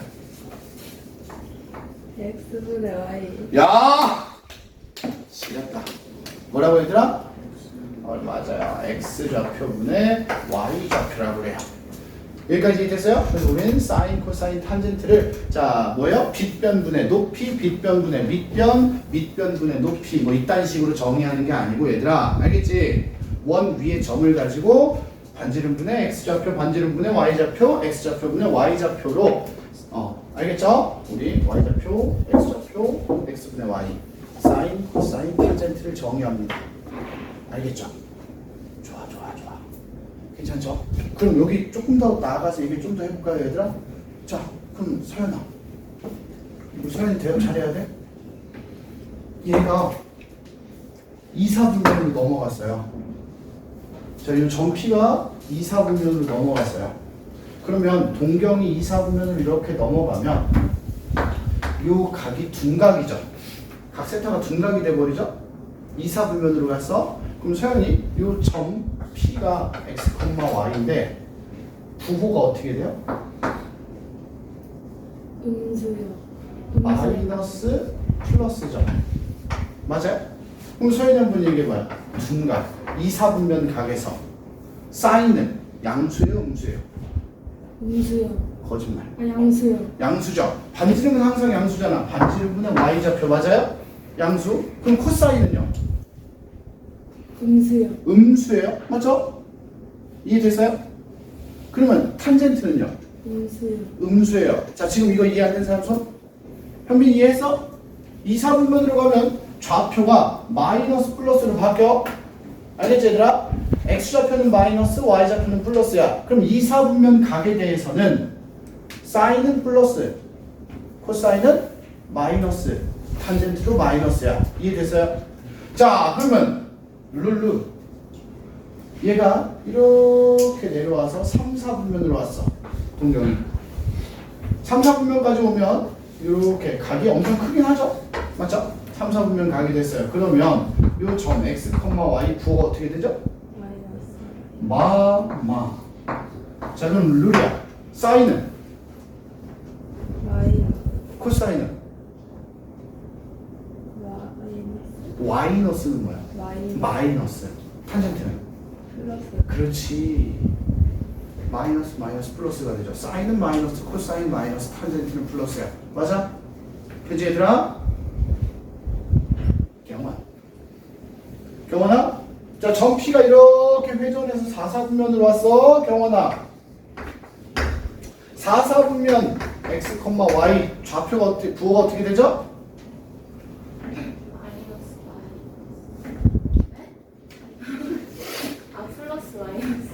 X분의 Y. 야! 지렸다. 뭐라고 얘들아? 맞아요. x좌표분의 y좌표라고 그래요. 여기까지 됐어요? 그래서 우리는 사인, 코사인, 탄젠트를 자 뭐예요? 빗변분의 높이, 빗변분의 밑변, 밑변분의 높이 뭐 이딴 식으로 정의하는 게 아니고 얘들아 알겠지? 원 위에 점을 가지고 반지름분의 x좌표, 반지름분의 y좌표, x좌표분의 y좌표로 알겠죠? 우리 y좌표, x좌표, x분의 y 사인, 코사인, 탄젠트를 정의합니다. 알겠죠? 좋아. 괜찮죠? 그럼 여기 조금 더 나아가서 얘기 좀 더 해볼까요, 얘들아? 자, 그럼 서연아. 우리 서연이 대답 잘해야 돼? 얘가 2, 4분면으로 넘어갔어요. 자, 이 점피가 2, 4분면으로 넘어갔어요. 그러면 동경이 2, 4분면으로 이렇게 넘어가면 요 각이 둔각이죠. 각 세타가 둔각이 돼버리죠? 2, 4분면으로 갔어? 그럼 서연이 요 점 P가 x, y인데 부호가 어떻게 돼요? 음수요. 마이너스 플러스죠. 맞아요? 그럼 서연이 한번 얘기해봐요. 둔각 2, 4분면 각에서 사인은 양수예요, 음수예요? 음수요. 거짓말. 양수요. 양수죠. 반지름은 항상 양수잖아. 반지름분의 y좌표 맞아요? 양수. 그럼 코사인은요? 음수요. 음수예요? 맞죠? 이해됐어요? 그러면 탄젠트는요? 음수요. 음수예요. 자, 지금 이거 이해 안 된 사람 손? 현빈 이해했어? 2, 4분면으로 가면 좌표가 마이너스 플러스로 바뀌어. 알겠지 얘들아? x좌표는 마이너스, y좌표는 플러스야. 그럼 2, 4분면 각에 대해서는 사인은 플러스, 코사인은 마이너스, 탄젠트도 마이너스야. 이해됐어요? 자, 그러면 룰루 얘가 이렇게 내려와서 3, 4분면으로 왔어. 동경이 3, 4분면까지 오면 이렇게 각이 엄청 크긴 하죠? 맞죠? 3, 4분면 각이 됐어요. 그러면 이 점 x, y 부호가 어떻게 되죠? 마이너스. 자, 그럼 룰이야. 사인은? Y요. 코사인은? 마이너스. y너스는 뭐야? 마이너스. 탄젠트는? 플러스. 그렇지. 마이너스 플러스가 되죠. 사인은 마이너스, 코사인 마이너스, 탄젠트는 플러스야. 맞아? 그치 얘들아? 경원아? 자, 점 P가 이렇게 회전해서 4, 4분면으로 왔어. 경원아. 4, 4분면 x, y 좌표가 어떻게, 부호가 어떻게 되죠? 플러스 마이너스.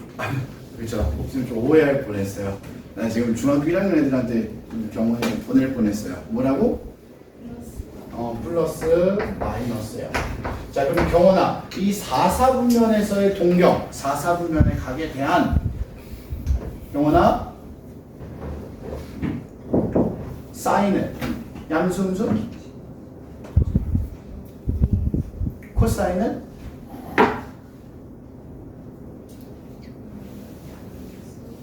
그렇죠. 지금 좀 오해할 뻔했어요. 나 지금 중학교 1학년 애들한테 경원이 보낼 뻔했어요. 뭐라고? 플러스 마이너스예요. 자, 그럼 경원아, 이 4, 4분면에서의 동경, 4, 4분면의 각에 대한 경원아 사인은 양수, 음수? 코사인은?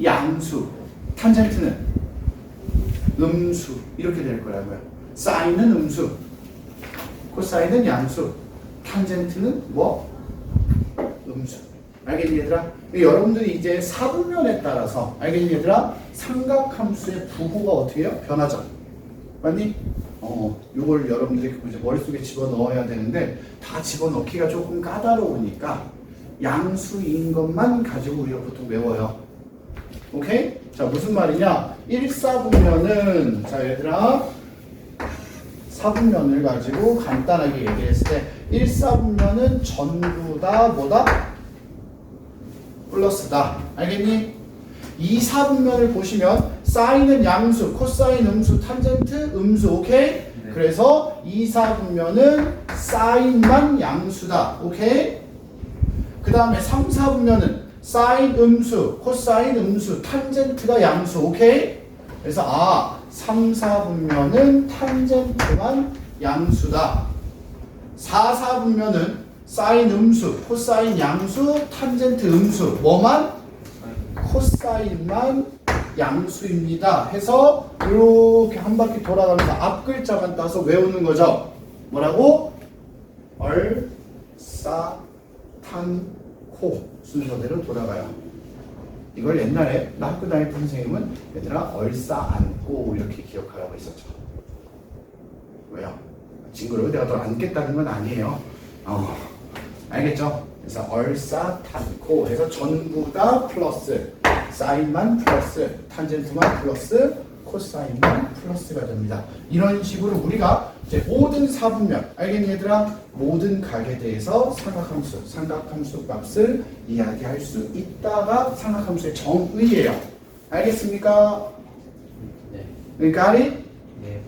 양수, 탄젠트는 음수 이렇게 될 거라고요. 사인은 음수, 코사인은 양수, 탄젠트는 뭐? 음수. 알겠니 얘들아? 여러분들이 이제 4분면에 따라서 알겠니 얘들아? 삼각함수의 부호가 어떻게 해요? 변하죠. 맞니? 요걸 여러분들이 이제 머릿속에 집어넣어야 되는데 다 집어넣기가 조금 까다로우니까 양수인 것만 가지고 우리가 보통 외워요. 오케이? 자, 무슨 말이냐? 1, 4분면은 자 얘들아 4분면을 가지고 간단하게 얘기했을 때 1, 4분면은 전부 다 뭐다? 플러스다. 알겠니? 2, 4분면을 보시면 사인은 양수, 코사인 음수, 탄젠트 음수. 오케이? 네. 네. 그래서 2, 4분면은 사인만 양수다. 오케이? 그 다음에 3, 4분면은 사인 음수, 코사인 음수, 탄젠트가 양수. 오케이? 그래서 3, 4분면은 탄젠트만 양수다. 4, 4분면은 사인 음수, 코사인 양수, 탄젠트 음수. 뭐만? 코사인만 양수입니다. 해서 이렇게 한 바퀴 돌아가면서 앞 글자만 따서 외우는 거죠. 뭐라고? 얼, 싸, 탄, 코 순서대로 돌아가요. 이걸 옛날에 나 학교 다닐 때 선생님은 얘들아 얼싸 안고 이렇게 기억하라고 했었죠. 왜요? 징그러워. 내가 널 안겠다는 건 아니에요. 알겠죠? 그래서 얼싸 탄코 해서 전부 다 플러스, 사인만 플러스, 탄젠트만 플러스, 코사인만 플러스가 됩니다. 이런 식으로 우리가 이제 모든 사분면, 알겠니 얘들아? 모든 각에 대해서 삼각함수, 삼각함수 값을 이야기할 수 있다가 삼각함수의 정의예요. 알겠습니까? 네. got it? 네.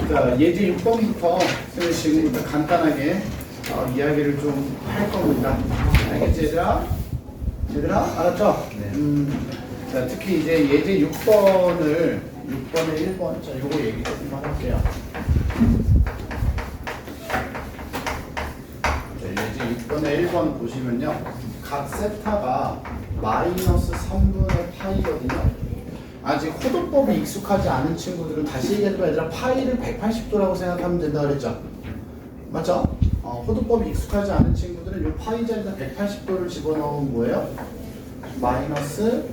자, 예제 6번부터 지금부터 간단하게 이야기를 좀 할 겁니다. 알겠지 얘들아? 얘들아? 알았죠? 네. 자, 특히 이제 예제 6번에 1번 자, 요거 얘기 조금만 할게요. 자, 예제 6번에 1번 보시면요. 각 세타가 마이너스 3분의 파이거든요. 아직 호도법이 익숙하지 않은 친구들은 다시 얘기해도 얘들아 파이를 180도라고 생각하면 된다 그랬죠? 맞죠? 호도법이 익숙하지 않은 친구들은 이 파이 자리에다 180도를 집어넣으면 뭐예요? 마이너스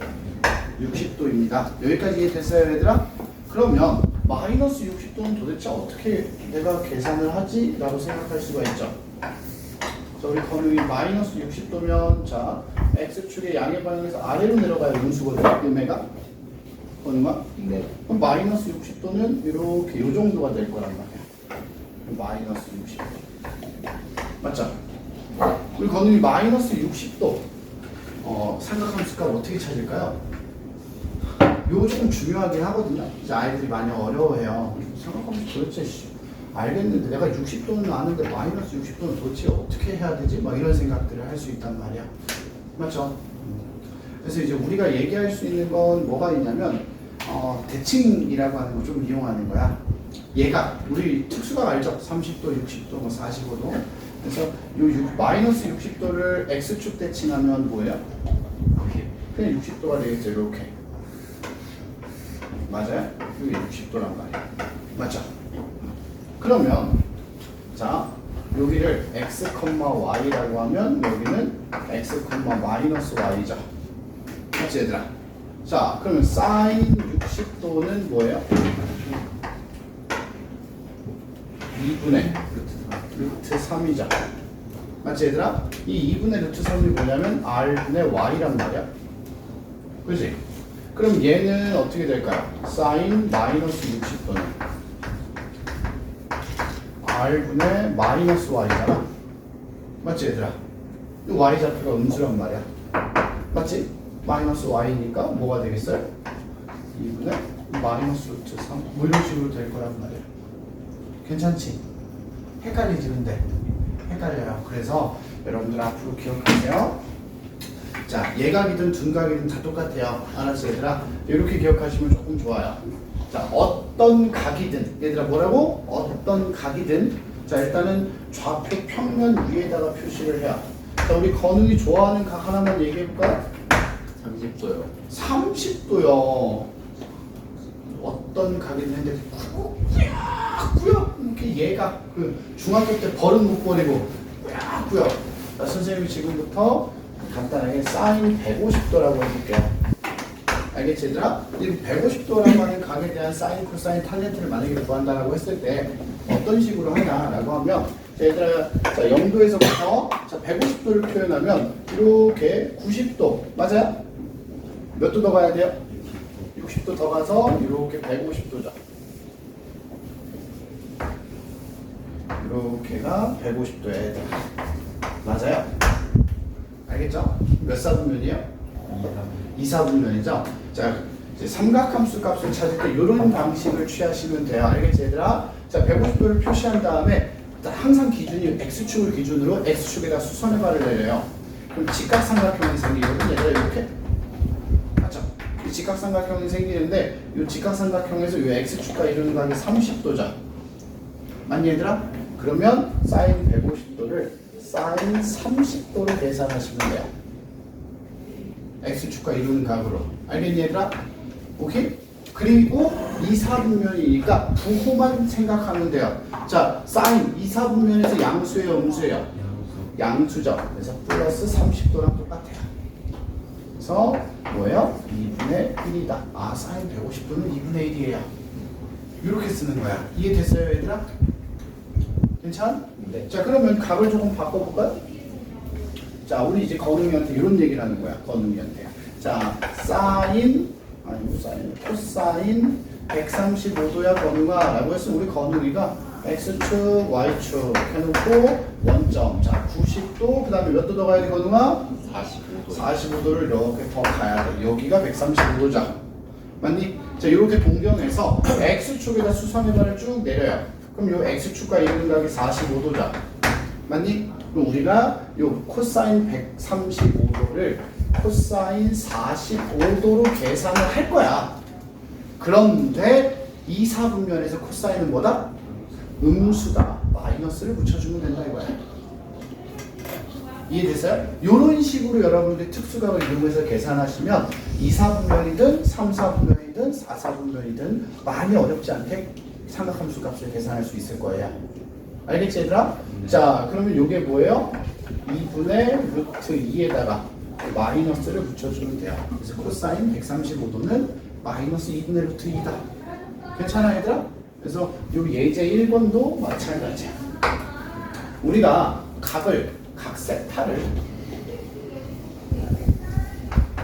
60도입니다. 여기까지 이해됐어요 얘들아? 그러면 마이너스 60도는 도대체 어떻게 내가 계산을 하지? 라고 생각할 수가 있죠. 자, 우리 건우이 마이너스 60도면 자 X축의 양의 방향에서 아래로 내려가요. 음수거든요. 음해가 건우가? 네. 그럼 마이너스 60도는 이렇게 요 정도가 될 거란 말이야. 마이너스 60도 맞죠? 우리 건우이 마이너스 60도 삼각함수값 어떻게 찾을까요? 요거 조금 중요하긴 하거든요. 이제 아이들이 많이 어려워해요. 삼각함수 도대체 알겠는데 내가 60도는 아는데 마이너스 60도는 도대체 어떻게 해야 되지? 막 이런 생각들을 할 수 있단 말이야. 맞죠? 그래서 이제 우리가 얘기할 수 있는 건 뭐가 있냐면 대칭이라고 하는 거 좀 이용하는 거야. 얘가 우리 특수각 알죠? 30도, 60도, 뭐 45도. 그래서 요 마이너스 60도를 x축 대칭하면 뭐예요? 그냥 60도가 되겠죠. 이렇게. 맞아요? 이게 60도란 말이야. 맞죠? 그러면 자 여기를 x, y라고 하면 여기는 x, 마이너스 y죠. 맞지 얘들아? 자 그러면 사인 60도는 뭐예요? 2분의 루트 3이죠. 맞지 얘들아? 이 2분의 루트 3이 뭐냐면 r분의 y란 말이야. 그지? 그럼 얘는 어떻게 될까요? 사인 마이너스 60도는 r분의 마이너스 y잖아. 맞지 얘들아? 이 y좌표가 음수란 말이야. 맞지? 마이너스 y니까 뭐가 되겠어요? 2분의 마이너스 루트 3 뭐 이런 식으로 될 거란 말이야. 괜찮지? 헷갈리지 근데? 헷갈려요. 그래서 여러분들 앞으로 기억하세요. 자, 예각이든 둔각이든 다 똑같아요. 알았어 얘들아? 이렇게 기억하시면 조금 좋아요. 자, 어떤 각이든 얘들아 뭐라고? 어떤 각이든 자 일단은 좌표 평면 위에다가 표시를 해요. 자, 우리 건우이 좋아하는 각 하나만 얘기해볼까요? 30도요. 30도요. 어떤 각이든 했는데 꾸역꾸역 이렇게 얘가 그 중학교 때 버릇 못 버리고 꾸역꾸역. 자, 선생님이 지금부터 간단하게 사인 150도라고 해볼게요. 알겠지 얘들아? 이 150도라고 하는 각에 대한 사인, 코사인, 탄젠트를 만약에 구한다라고 했을 때 어떤 식으로 하냐라고 하면 자, 얘들아 자 0도에서부터 자 150도를 표현하면 이렇게 90도 맞아요? 몇 도 더 가야 돼요? 60도 더 가서 이렇게 150도죠. 이렇게가 150도예요. 맞아요? 알겠죠? 몇 사분면이에요? 2사분면이죠? 자, 이제 삼각함수 값을 찾을 때 이런 방식을 취하시면 돼요. 알겠지 얘들아? 자 150도를 표시한 다음에 항상 기준이 x축을 기준으로 x축에다 수선의 발을 내려요. 그럼 직각삼각형이 생기거든. 얘들아 이렇게 맞죠? 이 직각삼각형이 생기는데 이 직각삼각형에서 이 x축과 이루는 각이 30도죠. 맞니 얘들아? 그러면 사인 150도를 사인 30도로 계산하시면 돼요. x축과 이루는 각으로. 알겠니 얘들아? 오케이? 그리고 2, 4분면이니까 부호만 생각하면 돼요. 자, 사인 2, 4분면에서 양수예요, 음수예요? 양수죠. 그래서 플러스 30도랑 똑같아요. 그래서 뭐예요? 2분의 1이다. 아, 사인 150도는 2분의 1이에요. 이렇게 쓰는 거야. 이해됐어요, 얘들아? 괜찮아? 네. 자, 그러면 각을 조금 바꿔볼까요? 자, 우리 이제 건웅이한테 이런 얘기를 하는 거야. 건웅이한테. 자, 코사인 135도야 건웅아 라고 했으면 우리 건웅이가 x축, y축 해놓고 원점. 자, 90도, 그 다음에 몇 도 더 가야 돼 건웅아? 45도. 45도를 이렇게 더 가야 돼. 여기가 135도자. 맞니? 자, 이렇게 동경해서 x축에다 수선의 발을 쭉 내려요. 그럼 요 x축과 이루는 각이 45도자. 맞니? 그럼 우리가 요 코사인 135도를 코사인 45도로 계산을 할 거야. 그런데 2, 4분면에서 코사인은 뭐다? 음수다. 마이너스를 붙여주면 된다 이거야. 이해됐어요? 이런 식으로 여러분들이 특수각을 이용해서 계산하시면 2, 4분면이든 3, 4분면이든 4, 4분면이든 많이 어렵지 않게 삼각함수 값을 계산할 수 있을 거예요. 알겠지 얘들아? 자, 그러면 이게 뭐예요? 2분의 루트 2에다가 마이너스를 붙여주면 돼요. 그래서 코사인 135도는 마이너스 2분의 루트 2다. 괜찮아 얘들아? 그래서 요 예제 1번도 마찬가지야. 우리가 각 세타를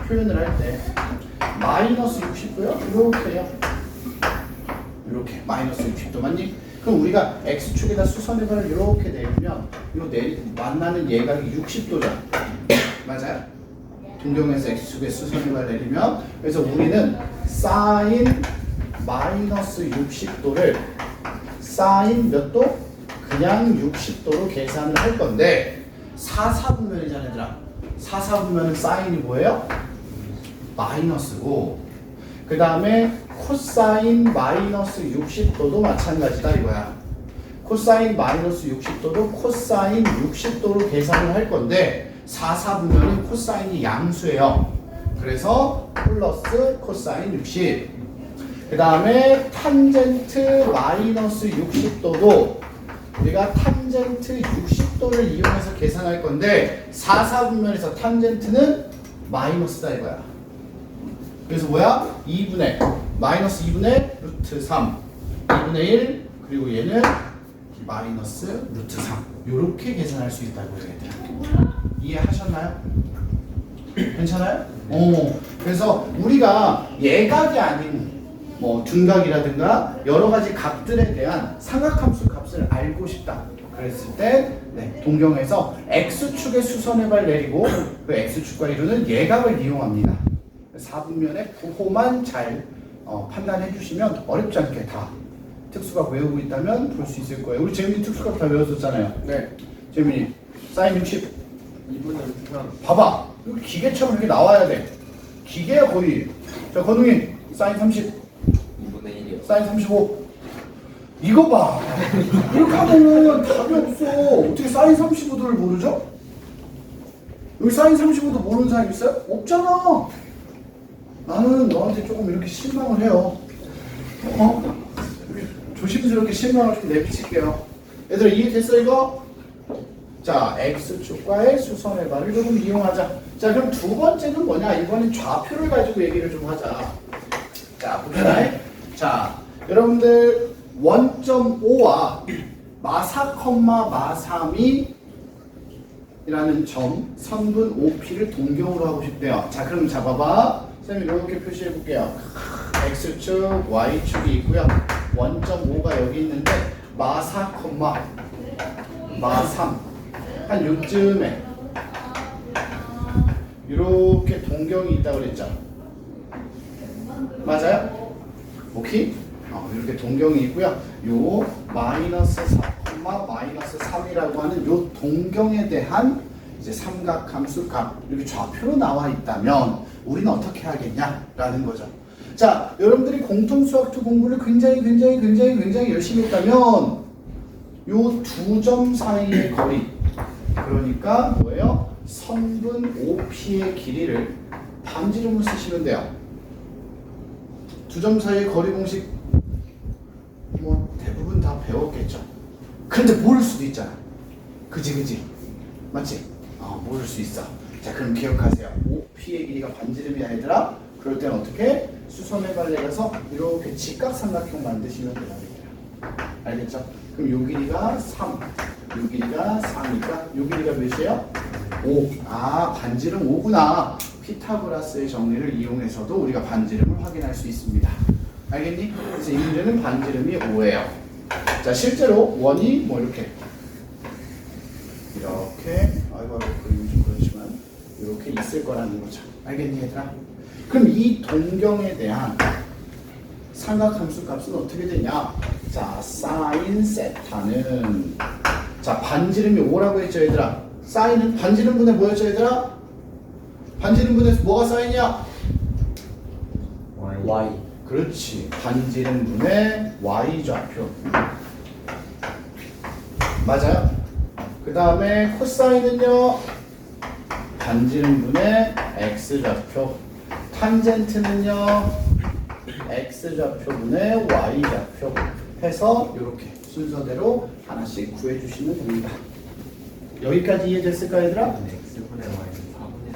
표현을 할 때 마이너스 60도요? 이렇게요. 이렇게 마이너스 60도 맞니? 그럼 우리가 x축에다 수선의 발을 이렇게 내리면 만나는 예각이 60도잖아. 맞아요? 동경에서 x축에 수선의 발을 내리면 그래서 우리는 사인 마이너스 60도를 사인 몇 도? 그냥 60도로 계산을 할 건데 4, 4분면이잖아 얘들아. 4, 4분면은 사인이 뭐예요? 마이너스고 그 다음에 코사인 마이너스 60도도 마찬가지다 이거야. 코사인 마이너스 60도도 코사인 60도로 계산을 할 건데 4, 4분면은 코사인이 양수예요. 그래서 플러스 코사인 60. 그 다음에 탄젠트 마이너스 60도도 우리가 탄젠트 60도를 이용해서 계산할 건데 4, 4분면에서 탄젠트는 마이너스다 이거야. 그래서 뭐야? 마이너스 2분의 루트 3 2분의 1 그리고 얘는 마이너스 루트 3 요렇게 계산할 수 있다고 얘기해요. 이해하셨나요? 괜찮아요? 그래서 우리가 예각이 아닌 뭐 둔각이라든가 여러 가지 각들에 대한 삼각함수 값을 알고 싶다. 그랬을 때 동경에서 x축의 수선의 발 내리고 그 x축과 이루는 예각을 이용합니다. 4분면의 부호만 잘 판단해 주시면 어렵지 않게 다 특수각 외우고 있다면 볼 수 있을 거예요. 우리 재민이 특수각 다 외웠었잖아요. 네. 재민이 사인 60 2분의 루트 3. 봐봐. 이렇게 기계처럼 이렇게 나와야 돼. 기계야 거의. 자 건웅이 사인 30 2분의 1이요. 사인 35 이거 봐. 이렇게 하면은 답이 없어. 어떻게 사인 35도를 모르죠? 여기 사인 35도 모르는 사람 있어요? 없잖아. 나는 너한테 조금 이렇게 실망을 해요. 조심스럽게 실망을 좀 내비칠게요. 얘들아 이해됐어 이거? 자, x축과의 수선의 발을 조금 이용하자. 자, 그럼 두 번째는 뭐냐? 이번엔 좌표를 가지고 얘기를 좀 하자. 자, 봅시다. 자, 여러분들 원점 5와 마사, 마삼이 라는 점 선분 OP를 동경으로 하고 싶대요. 자, 그럼 잡아봐. 쌤이 이렇게 표시해 볼게요. x축, y축이 있고요. 원점 5가 여기 있는데 마사, 마삼 한 요쯤에 이렇게 동경이 있다고 그랬죠. 맞아요? 오케이? 이렇게 동경이 있고요. 요 마이너스 4, 마이너스 3이라고 하는 요 동경에 대한 이제 삼각함수 값 이렇게 좌표로 나와 있다면 우리는 어떻게 하겠냐라는 거죠. 자, 여러분들이 공통수학2 공부를 굉장히 열심히 했다면 요 두 점 사이의 거리, 그러니까 뭐예요? 선분 OP의 길이를 반지름으로 쓰시면 돼요. 두 점 사이의 거리 공식 뭐 대부분 다 배웠겠죠. 그런데 모를 수도 있잖아. 그지? 맞지? 모를 수 있어. 자, 그럼 기억하세요. OP의 길이가 반지름이야 얘들아. 그럴 땐 어떻게? 수선의 발레 가서 이렇게 직각삼각형 만드시면 되겠다. 알겠죠? 그럼 요 길이가 3, 요 길이가 4니까 요 길이가 몇이에요? 5. 반지름 5구나. 피타고라스의 정리를 이용해서도 우리가 반지름을 확인할 수 있습니다. 알겠니? 그래서 이 문제는 반지름이 5예요. 자, 실제로 원이 뭐 이렇게 아이고 그림이 좀 그렇지만 이렇게 있을 거라는 거죠. 알겠니 얘들아? 그럼 이 동경에 대한 삼각함수 값은 어떻게 되냐? 자, 사인 세타는 자 반지름이 5라고 했죠 얘들아. 사인은 반지름분의 뭐였죠 얘들아? 반지름분의 뭐가 사인이야? Y. 그렇지. 반지름분의 y 좌표. 맞아요? 그 다음에 코사인은요 반지름분의 x 좌표. 탄젠트는요 x 좌표분의 y 좌표 해서 이렇게 순서대로 하나씩 구해주시면 됩니다. 여기까지 이해됐을까 얘들아? X분의 Y는 4분의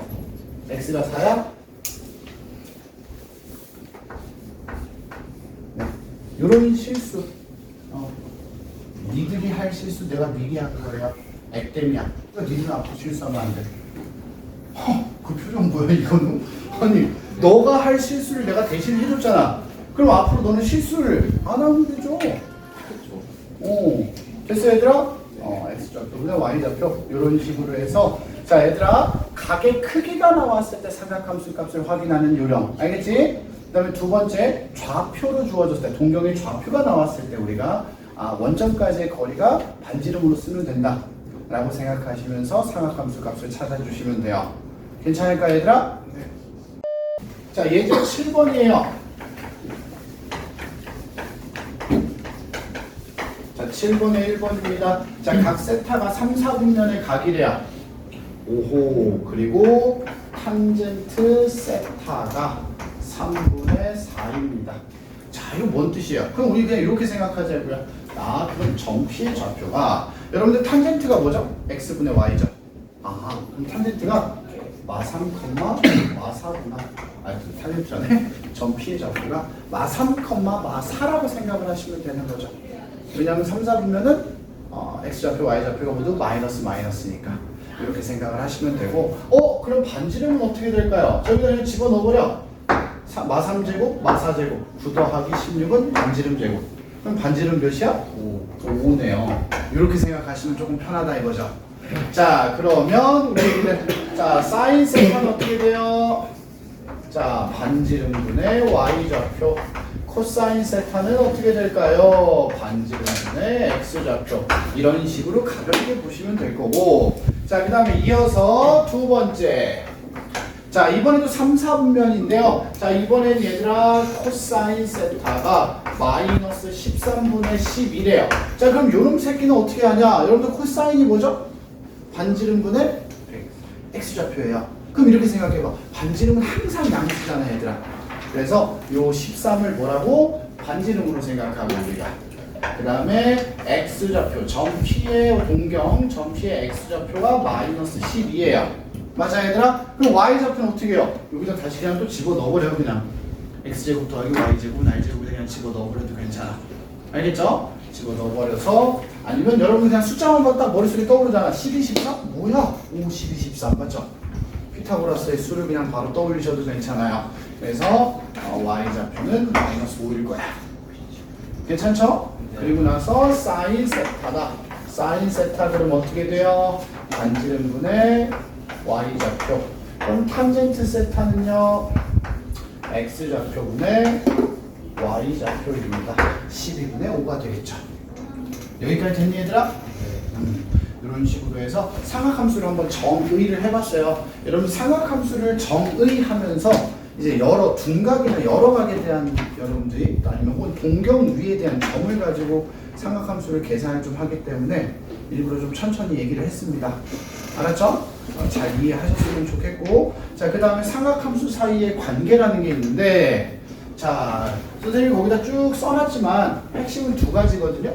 3. x가 4야? 이런 실수 니들이 할 실수 내가 미리 한 거야. 액땜이야. 니는 앞으로 실수하면 안 돼. 그 표정 뭐야 이거는? 아니 너가 할 실수를 내가 대신 해줬잖아. 그럼 앞으로 너는 실수를 안 하면 되죠. 그렇죠. 됐어 얘들아? X좌표분의 Y좌표 이런 식으로 해서 자 얘들아 각의 크기가 나왔을 때 삼각함수 값을 확인하는 요령 알겠지? 그 다음에 두 번째 좌표로 주어졌을 때 동경의 좌표가 나왔을 때 우리가 원점까지의 거리가 반지름으로 쓰면 된다 라고 생각하시면서 삼각함수 값을 찾아주시면 돼요. 괜찮을까 얘들아? 네. 자 예제 7번이에요. 자 7번에 1번입니다. 자 각 세타가 3, 4분면의 각이래요. 오호. 그리고 탄젠트 세타가 3분의 4입니다. 자 이거 뭔 뜻이야? 그럼 우리 그냥 이렇게 생각하자고요. 그럼 정피의 좌표가 여러분들 탄젠트가 뭐죠? x분의 y죠. 그럼 탄젠트가 마3, 마4구나. 탄젠트라네. 정피의 좌표가 마3, 마4라고 생각을 하시면 되는 거죠. 왜냐하면 3, 4분면은 x좌표, y좌표가 모두 마이너스니까 이렇게 생각을 하시면 되고 그럼 반지름은 어떻게 될까요? 저기다 그냥 집어넣어버려. 마3제곱, 마4제곱 9 더하기 16은 반지름 제곱. 그럼 반지름 몇이야? 5네요. 이렇게 생각하시면 조금 편하다 이거죠. 자 그러면 우리 자 사인 세타는 어떻게 돼요? 자 반지름분의 y좌표. 코사인 세타는 어떻게 될까요? 반지름분의 x좌표. 이런 식으로 가볍게 보시면 될 거고 자 그 다음에 이어서 두 번째 자 이번에도 3, 4분면인데요 자 이번엔 얘들아 코사인 세타가 마이너스 13분의 10이래요. 자 그럼 요놈 새끼는 어떻게 하냐? 여러분들 코사인이 뭐죠? 반지름분의 x좌표예요. 그럼 이렇게 생각해봐. 반지름은 항상 양수잖아 얘들아. 그래서 요 13을 뭐라고? 반지름으로 생각하고 우리가 그 다음에 x좌표 점피의 동경 점피의 x좌표가 마이너스 12예요. 맞아 얘들아? 그럼 y좌표는 어떻게 해요? 여기다 다시 그냥 또 집어넣어버려요. 그냥 x제곱 더하기 y제곱은 r제곱에 그냥 집어넣어버려도 괜찮아. 알겠죠? 집어넣어버려서 아니면 여러분 그냥 숫자만 봐도 딱 머릿속에 떠오르잖아. 12, 13? 뭐야? 5, 12, 13 맞죠? 피타고라스의 수를 그냥 바로 떠올리셔도 괜찮아요. 그래서 y좌표는 마이너스 5일 거야. 괜찮죠? 그리고 나서 사인 세타다. 사인 세타 그럼 어떻게 돼요? 반지름분의 y좌표. 그럼 탄젠트 세타는요? x좌표분의 y좌표입니다. 12분의 5가 되겠죠. 여기까지 됐니 얘들아? 이런 식으로 해서 삼각함수를 한번 정의를 해봤어요. 여러분 삼각함수를 정의하면서 이제 여러 둔각이나 여러 각에 대한 여러분들이 아니면 혹은 동경위에 대한 점을 가지고 삼각함수를 계산을 좀 하기 때문에 일부러 좀 천천히 얘기를 했습니다. 알았죠? 잘 이해하셨으면 좋겠고, 자, 그 다음에 삼각함수 사이의 관계라는 게 있는데, 자, 선생님이 거기다 쭉 써놨지만 핵심은 두 가지거든요.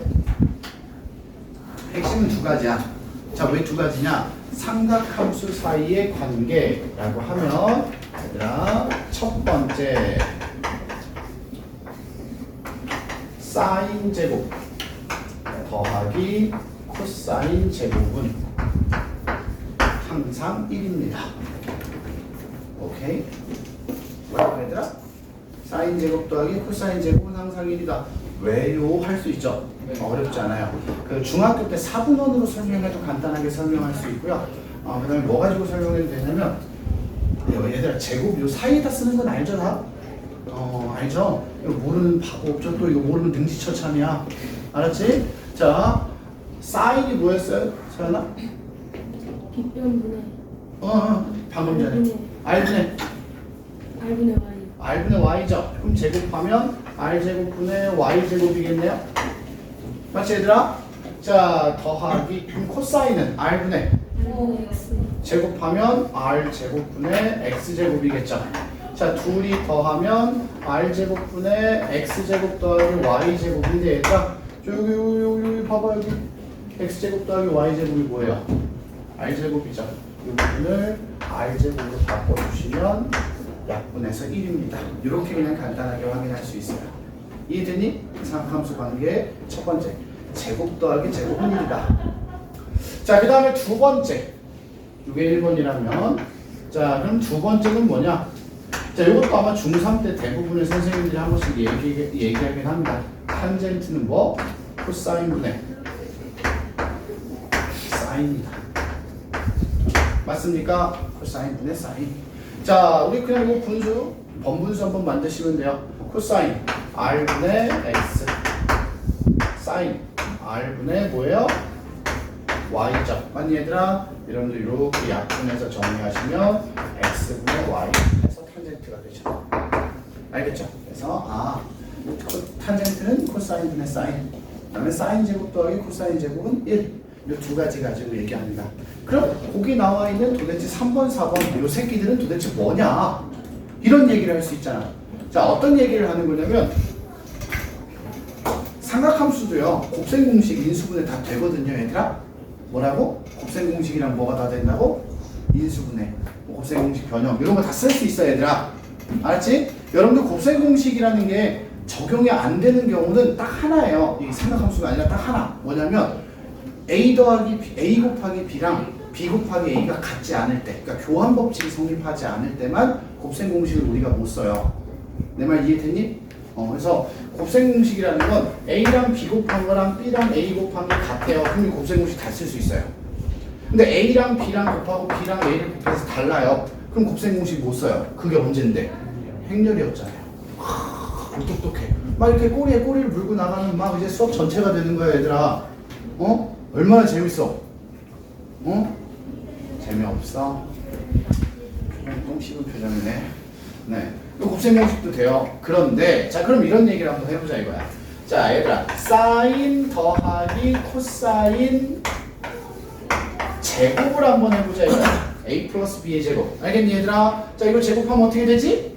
핵심은 두 가지야. 자, 왜 두 가지냐? 삼각함수 사이의 관계라고 하면 얘들아, 첫 번째 사인 제곱 더하기 코사인 제곱은 항상 1입니다. 오케이? 뭐라고 얘들아? 사인 제곱 더하기 코사인 제곱은 항상 1이다. 왜요? 할 수 있죠? 어렵지 않아요. 그 중학교 때 사분원으로 설명해도 간단하게 설명할 수 있고요. 그 다음에 뭐 가지고 설명해도 되냐면, 얘들아, 제곱 요 사이에다 쓰는 건 알죠, 다? 알죠? 이거 모르는 바보 없죠? 또 이거 모르면 능지처참이야. 알았지? 자, 사인이 뭐였어요? 서연아? 빗변분의 방금 전에. R분의 R분의 Y. R분의 Y죠? 그럼 제곱하면 R제곱분의 Y제곱이겠네요? 맞지 얘들아? 자, 더하기, 그럼 코사인은 R분의 R분의 X. 제곱하면 R제곱분의 X제곱이겠죠? 자, 둘이 더하면 R제곱분의 X제곱 더하기 Y제곱인데 얘들아, 여기 봐봐, 여기 X제곱 더하기 Y제곱이 뭐예요? R제곱이죠? 이 부분을 R제곱으로 바꿔주시면 약분해서 1입니다. 이렇게 그냥 간단하게 확인할 수 있어요. 이해되니? 삼각함수 관계 첫 번째, 제곱 더하기 제곱은 1이다. 자, 그 다음에 두 번째, 이게 1번이라면, 자, 그럼 두 번째는 뭐냐? 자, 이것도 아마 중3 때 대부분의 선생님들이 한 번씩 얘기하긴 합니다. 탄젠트는 뭐? 코사인분의 사인이다. 맞습니까? 코사인분의 사인. 자, 우리 그냥 이거 분수, 번분수 한번 만드시면 돼요. 코사인 R분의 X, 사인 R분의 뭐예요? Y죠. 맞니 얘들아? 여러분들 이렇게 약분해서 정리하시면 X분의 Y 해서 탄젠트가 되죠. 알겠죠? 그래서 탄젠트는 코사인분의 사인, 그 다음에 사인 제곱 더하기 코사인 제곱은 1. 이 두 가지 가지고 얘기합니다. 그럼 거기 나와 있는 도대체 3번, 4번 이 새끼들은 도대체 뭐냐? 이런 얘기를 할 수 있잖아. 자, 어떤 얘기를 하는 거냐면 삼각함수도요. 곱셈 공식 인수분해 다 되거든요, 얘들아. 뭐라고? 곱셈 공식이랑 뭐가 다 된다고? 인수분해, 곱셈 공식 변형 이런 거 다 쓸 수 있어, 얘들아. 알았지? 여러분들 곱셈 공식이라는 게 적용이 안 되는 경우는 딱 하나예요. 이 삼각함수가 아니라 딱 하나. 뭐냐면 A 곱하기 B랑 B 곱하기 A가 같지 않을 때, 그러니까 교환 법칙이 성립하지 않을 때만 곱셈 공식을 우리가 못 써요. 내 말 이해됐니? 그래서 곱셈 공식이라는 건 A랑 B 곱한 거랑 B랑 A 곱한 게 같아요. 그럼 곱셈 공식 다 쓸 수 있어요. 근데 A랑 B랑 곱하고 B랑 A를 곱해서 달라요. 그럼 곱셈 공식 못 써요. 그게 언젠데? 행렬이었잖아요. 똑똑해. 막 이렇게 꼬리에 꼬리를 물고 나가면 막 이제 수업 전체가 되는 거야, 얘들아. 얼마나 재밌어? 재미없어? 그냥 똥 씹은 표정이네. 네. 곱셈 공식도 돼요. 그런데, 자, 그럼 이런 얘기를 한번 해보자 이거야. 자, 얘들아. 사인 더하기 코사인 제곱을 한번 해보자 이거야. A 플러스 B의 제곱. 알겠니, 얘들아? 자, 이걸 제곱하면 어떻게 되지?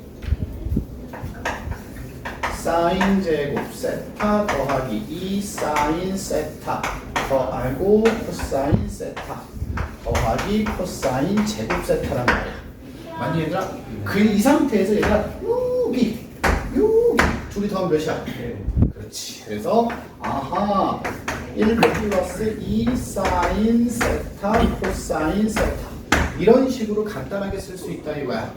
사인 제곱 세타 더하기 2 사인 세타 더하고 코사인 세타 더하기 코사인 제곱 세타란 말이야. 맞니 얘들아? 그 이 상태에서 얘들아 여기 둘이 더하면 몇이야? 그렇지. 그래서 1 플러스 2 사인 세타 코사인 세타 이런 식으로 간단하게 쓸 수 있다 이거야.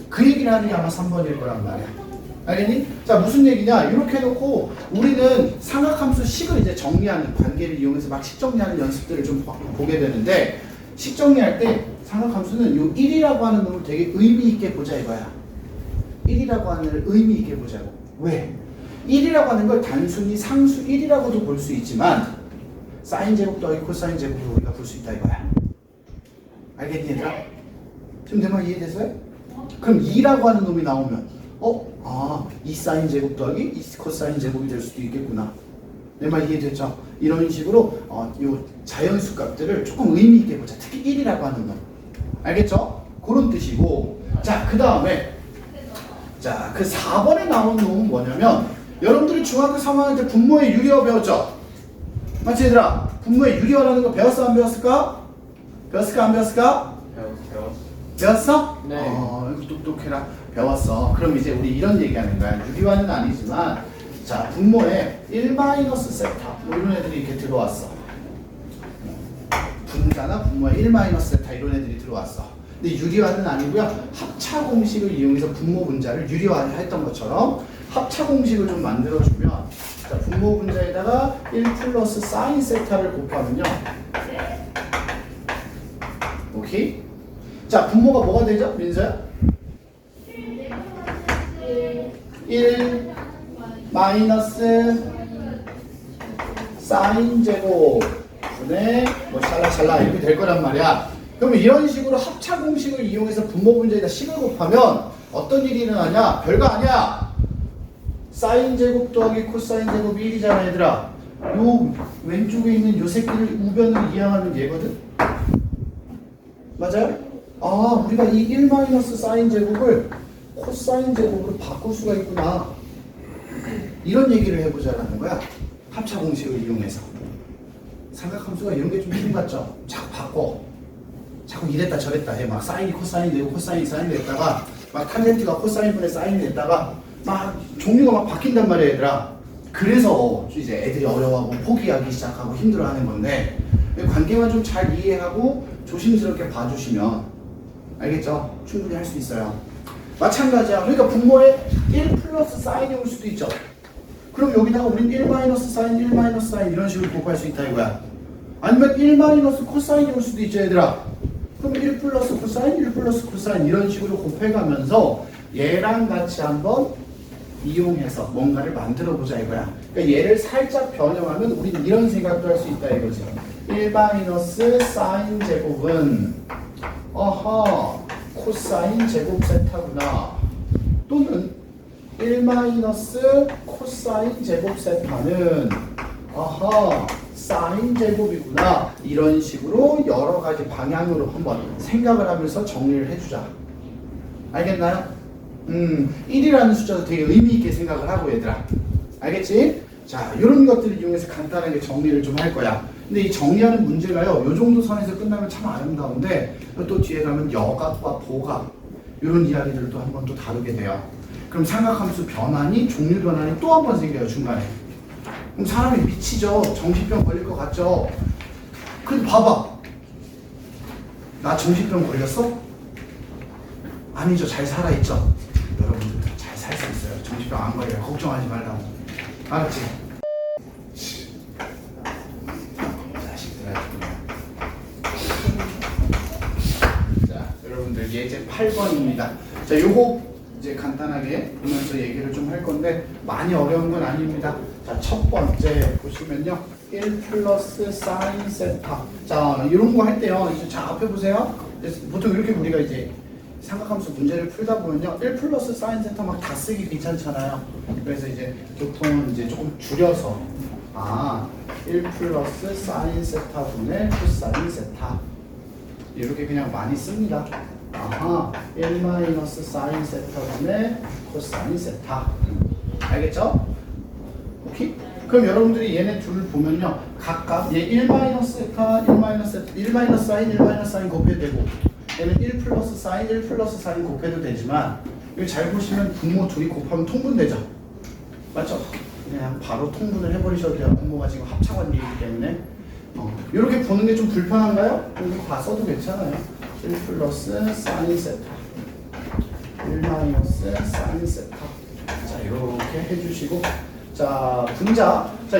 그 얘기를 하는 게 아마 3번일 거란 말이야. 알겠니? 자, 무슨 얘기냐? 이렇게 해놓고 우리는 삼각함수 식을 이제 정리하는 관계를 이용해서 막 식 정리하는 연습들을 좀 보게 되는데, 식 정리할 때 삼각함수는 요 1이라고 하는 놈을 되게 의미 있게 보자 이거야. 1이라고 하는 걸 의미 있게 보자고. 왜? 1이라고 하는 걸 단순히 상수 1이라고도 볼 수 있지만 사인 제곱 더하기 코사인 제곱으로 우리가 볼 수 있다 이거야. 알겠니 얘들아? 지금 내 말 이해됐어요? 그럼 2라고 하는 놈이 나오면 이 사인 제곱 더하기 이 코사인 제곱이 될 수도 있겠구나. 내 말 이해됐죠? 이런 식으로 요 자연수 값들을 조금 의미 있게 보자. 특히 1이라고 하는 놈. 알겠죠? 그런 뜻이고. 자, 그 다음에 자, 그 4번에 나온 놈은 뭐냐면 여러분들이 중학교 3학년 때 분모의 유리어 배웠죠? 맞지 얘들아? 분모의 유리어라는 거 배웠어 안 배웠을까? 배웠을까 안 배웠을까? 배웠어? 네. 이거 똑똑해라. 배웠어. 그럼 이제 우리 이런 얘기하는 거야. 유리화는 아니지만 자, 분모에 1-세타 뭐 이런 애들이 이렇게 들어왔어. 분자나 분모에 1-세타 이런 애들이 들어왔어. 근데 유리화는 아니고요. 합차 공식을 이용해서 분모 분자를 유리화했던 것처럼 합차 공식을 좀 만들어주면 자, 분모 분자에다가 1 플러스 사인 세타를 곱하면요. 오케이? 자, 분모가 뭐가 되죠? 민서야? 1 마이너스 사인 제곱 분의 뭐 샬라샬라 이렇게 될 거란 말이야. 그러면 이런 식으로 합차 공식을 이용해서 분모 분자에다 식을 곱하면 어떤 일이 일어나냐? 별거 아니야. 사인 제곱 더하기 코사인 제곱이 1이잖아 얘들아. 요 왼쪽에 있는 요 새끼를 우변으로 이항하는 얘거든. 맞아요? 우리가 이 1 사인 제곱을 코사인 제곱으로 바꿀 수가 있구나. 이런 얘기를 해보자라는 거야. 합차 공식을 이용해서. 삼각함수가 이런 게 좀 힘 같죠? 자꾸 바꿔. 자꾸 이랬다 저랬다 해. 막 사인이 코사인 되고 코사인이 사인 됐다가 막 탄젠트가 코사인분의 사인이 됐다가 막 종류가 막 바뀐단 말이야 얘들아. 그래서 이제 애들이 어려워하고 포기하기 시작하고 힘들어하는 건데 관계만 좀 잘 이해하고 조심스럽게 봐주시면 알겠죠? 충분히 할 수 있어요. 마찬가지야. 그러니까 분모에 1 플러스 사인이 올 수도 있죠. 그럼 여기다가 우린 1 마이너스 사인, 1 마이너스 사인 이런 식으로 곱할 수 있다 이거야. 아니면 1 마이너스 코사인이 올 수도 있죠 얘들아. 그럼 1 플러스 코사인, 1 플러스 코사인 이런 식으로 곱해가면서 얘랑 같이 한번 이용해서 뭔가를 만들어 보자 이거야. 그러니까 얘를 살짝 변형하면 우린 이런 생각도 할 수 있다 이거지. 1 마이너스 사인 제곱은 코사인 제곱 세타구나. 또는 1 마이너스 코사인 제곱 세타는 사인 제곱이구나. 이런 식으로 여러 가지 방향으로 한번 생각을 하면서 정리를 해주자. 알겠나요? 1이라는 숫자도 되게 의미 있게 생각을 하고 얘들아. 알겠지? 자, 이런 것들을 이용해서 간단하게 정리를 좀 할 거야. 근데 이 정리하는 문제가요, 요 정도 선에서 끝나면 참 아름다운데 또 뒤에 가면 여각과 보각 이런 이야기들을 또 한번 또 다루게 돼요. 그럼 삼각함수 변환이 종류 변환이 또 한 번 생겨요 중간에. 그럼 사람이 미치죠. 정신병 걸릴 것 같죠. 근데 봐봐, 나 정신병 걸렸어? 아니죠. 잘 살아있죠. 여러분들 잘 살 수 있어요. 정신병 안 걸려요. 걱정하지 말라고. 알았지? 자, 여러분들 예제 8번입니다. 자, 요거 이제 간단하게 보면서 얘기를 좀 할 건데 많이 어려운 건 아닙니다. 자, 첫 번째 보시면요. 1 플러스 사인 세타. 자, 이런 거 할 때요. 이제 자, 앞에 보세요. 보통 이렇게 우리가 이제 삼각함수 문제를 풀다 보면요. 1 플러스 사인 세타 막 다 쓰기 귀찮잖아요. 그래서 이제 보통은 이제 조금 줄여서 1 플러스 사인 세타 분의 코사인 세타 이렇게 그냥 많이 씁니다. 1 마이너스 사인 세타 분의 코사인 세타. 알겠죠? 오케이? 그럼 여러분들이 얘네 둘을 보면요. 각각 얘 1 마이너스 세타, 1 마이너스 세타, 1 마이너스 사인, 1 마이너스 사인 곱해도 되고 얘는 1 플러스 사인, 1 플러스 사인 곱해도 되지만 이거 잘 보시면 분모 둘이 곱하면 통분되죠? 맞죠? 그냥 바로 통분을 해버리셔도 돼요. 분모가 지금 합차관계이기 때문에 이렇게 보는 게 좀 불편한가요? 여기 다 써도 괜찮아요. 1 플러스 사인 세타 1 마이너스 사인 세타. 자, 이렇게 해주시고 자, 분자. 자,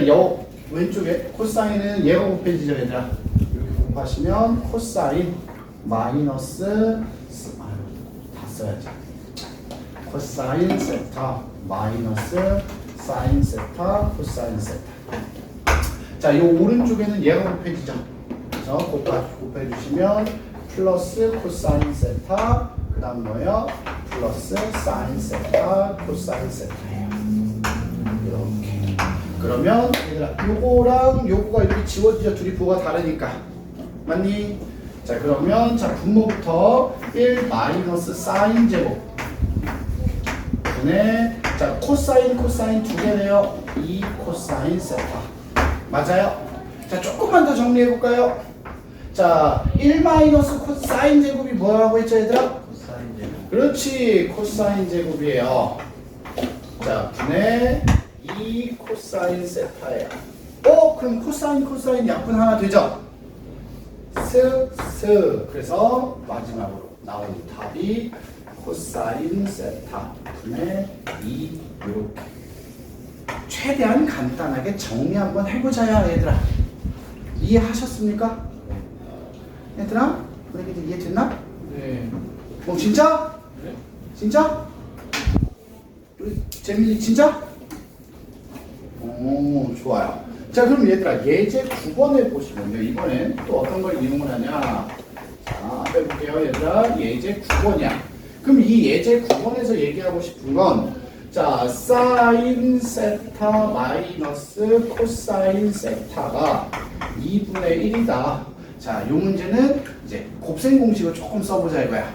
왼쪽에 코사인은 얘가 곱해지죠 얘들아. 이렇게 곱하시면 코사인 마이너스 다 써야지. 코사인 세타 마이너스 사인 세타 코사인 세타. 자, 이 오른쪽에는 얘가 곱해지죠. 그래서 곱해주시면 플러스 코사인 세타 그 다음 뭐예요? 플러스 사인 세타 코사인 세타예요. 이렇게. 그러면 얘들아 요거랑 요거가 이렇게 지워지죠. 둘이 부호가 다르니까. 맞니? 자, 그러면 자 분모부터 1 마이너스 사인 제곱 분의 자 코사인 두 개네요. 2 코사인 세타. 맞아요? 자, 조금만 더 정리해 볼까요? 자, 1 마이너스 코사인 제곱이 뭐라고 했죠, 얘들아? 코사인 제곱. 그렇지, 코사인 제곱이에요. 자, 분의 2 코사인 세타예요. 그럼 코사인 약분 하나 되죠? 그래서 마지막으로 나오는 답이 코사인 세타 분의 2 이렇게. 최대한 간단하게 정리 한번 해보자야, 얘들아. 이해하셨습니까? 얘들아? 너희들 이해됐나? 네. 진짜? 네? 진짜? 우리 재민이 진짜? 오, 좋아요. 자, 그럼 얘들아, 예제 9번에 보시면요. 이번엔 또 어떤 걸 이용을 하냐? 자, 앞에 볼게요, 얘들아. 예제 9번이야. 그럼 이 예제 9번에서 얘기하고 싶은 건 자, 사인 세타 마이너스 코사인 세타가 2분의 1이다. 자, 이 문제는 이제 곱셈 공식을 조금 써보자 이거야.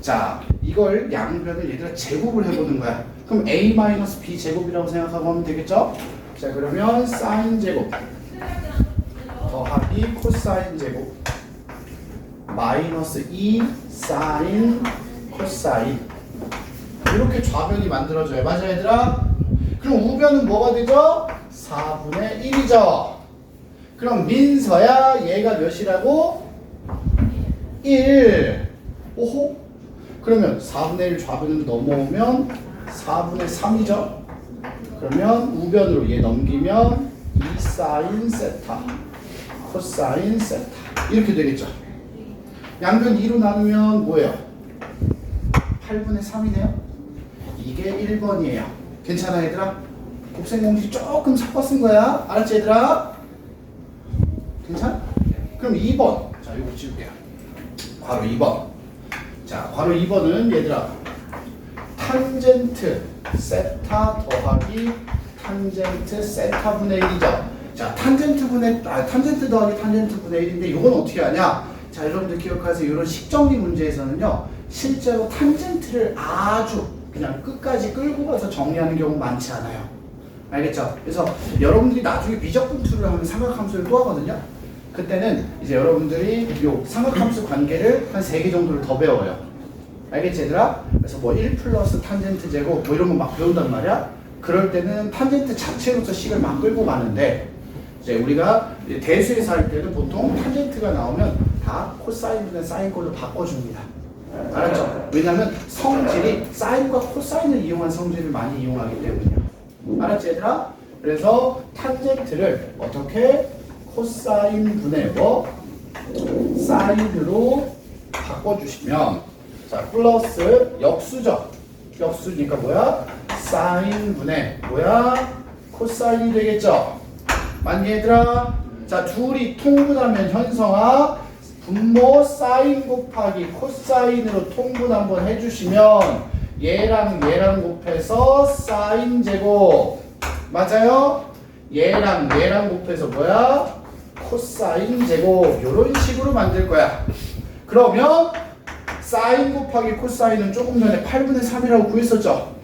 자, 이걸 양변을 얘들아 제곱을 해보는 거야. 그럼 a 마이너스 b 제곱이라고 생각하고 하면 되겠죠? 자, 그러면 사인 제곱 더하기 코사인 제곱 마이너스 2 사인 코사인 이렇게 좌변이 만들어져요. 맞아, 얘들아? 그럼 우변은 뭐가 되죠? 4분의 1이죠. 그럼 민서야 얘가 몇이라고? 1. 오호? 그러면 4분의 1 좌변으로 넘어오면 4분의 3이죠. 그러면 우변으로 얘 넘기면 2 사인 세타 코사인 세타 이렇게 되겠죠. 양변 2로 나누면 뭐예요? 8분의 3이네요. 이게 1번이에요. 괜찮아, 얘들아? 곱셈 공식 조금 섞어 쓴 거야. 알았지, 얘들아? 괜찮아? 그럼 2번. 자, 이거 지울게요. 괄호 2번. 자, 괄호 2번은 얘들아 탄젠트 세타 더하기 탄젠트 세타 분의 1이죠. 자, 탄젠트 더하기 탄젠트 분의 1인데 이건 어떻게 하냐? 자, 여러분들 기억하세요. 이런 식정리 문제에서는요, 실제로 탄젠트를 아주 그냥 끝까지 끌고 가서 정리하는 경우 많지 않아요. 알겠죠? 그래서 여러분들이 나중에 비적분투를 하면 삼각함수를 또 하거든요. 그때는 이제 여러분들이 요 삼각함수 관계를 한 3개 정도를 더 배워요. 알겠지, 얘들아? 그래서 뭐 1 플러스 탄젠트 제곱 뭐 이런 거 막 배운단 말이야. 그럴 때는 탄젠트 자체로서 식을 막 끌고 가는데 이제 우리가 대수에서 할 때는 보통 탄젠트가 나오면 다 코사인분의 사인 걸로 바꿔줍니다. 알았죠? 왜냐면 성질이 사인과 코사인을 이용한 성질을 많이 이용하기 때문이야. 알았지, 얘들아? 그래서 탄젠트를 어떻게 코사인 분의 뭐 사인으로 바꿔주시면 자 플러스 역수죠. 역수니까 뭐야? 사인 분의 뭐야? 코사인이 되겠죠. 맞니, 얘들아? 자, 둘이 통분하면 현성아 분모 사인 곱하기 코사인으로 통분 한번 해주시면 얘랑 얘랑 곱해서 사인 제곱 맞아요? 얘랑 얘랑 곱해서 뭐야? 코사인 제곱 이런 식으로 만들 거야. 그러면 사인 곱하기 코사인은 조금 전에 8분의 3이라고 구했었죠?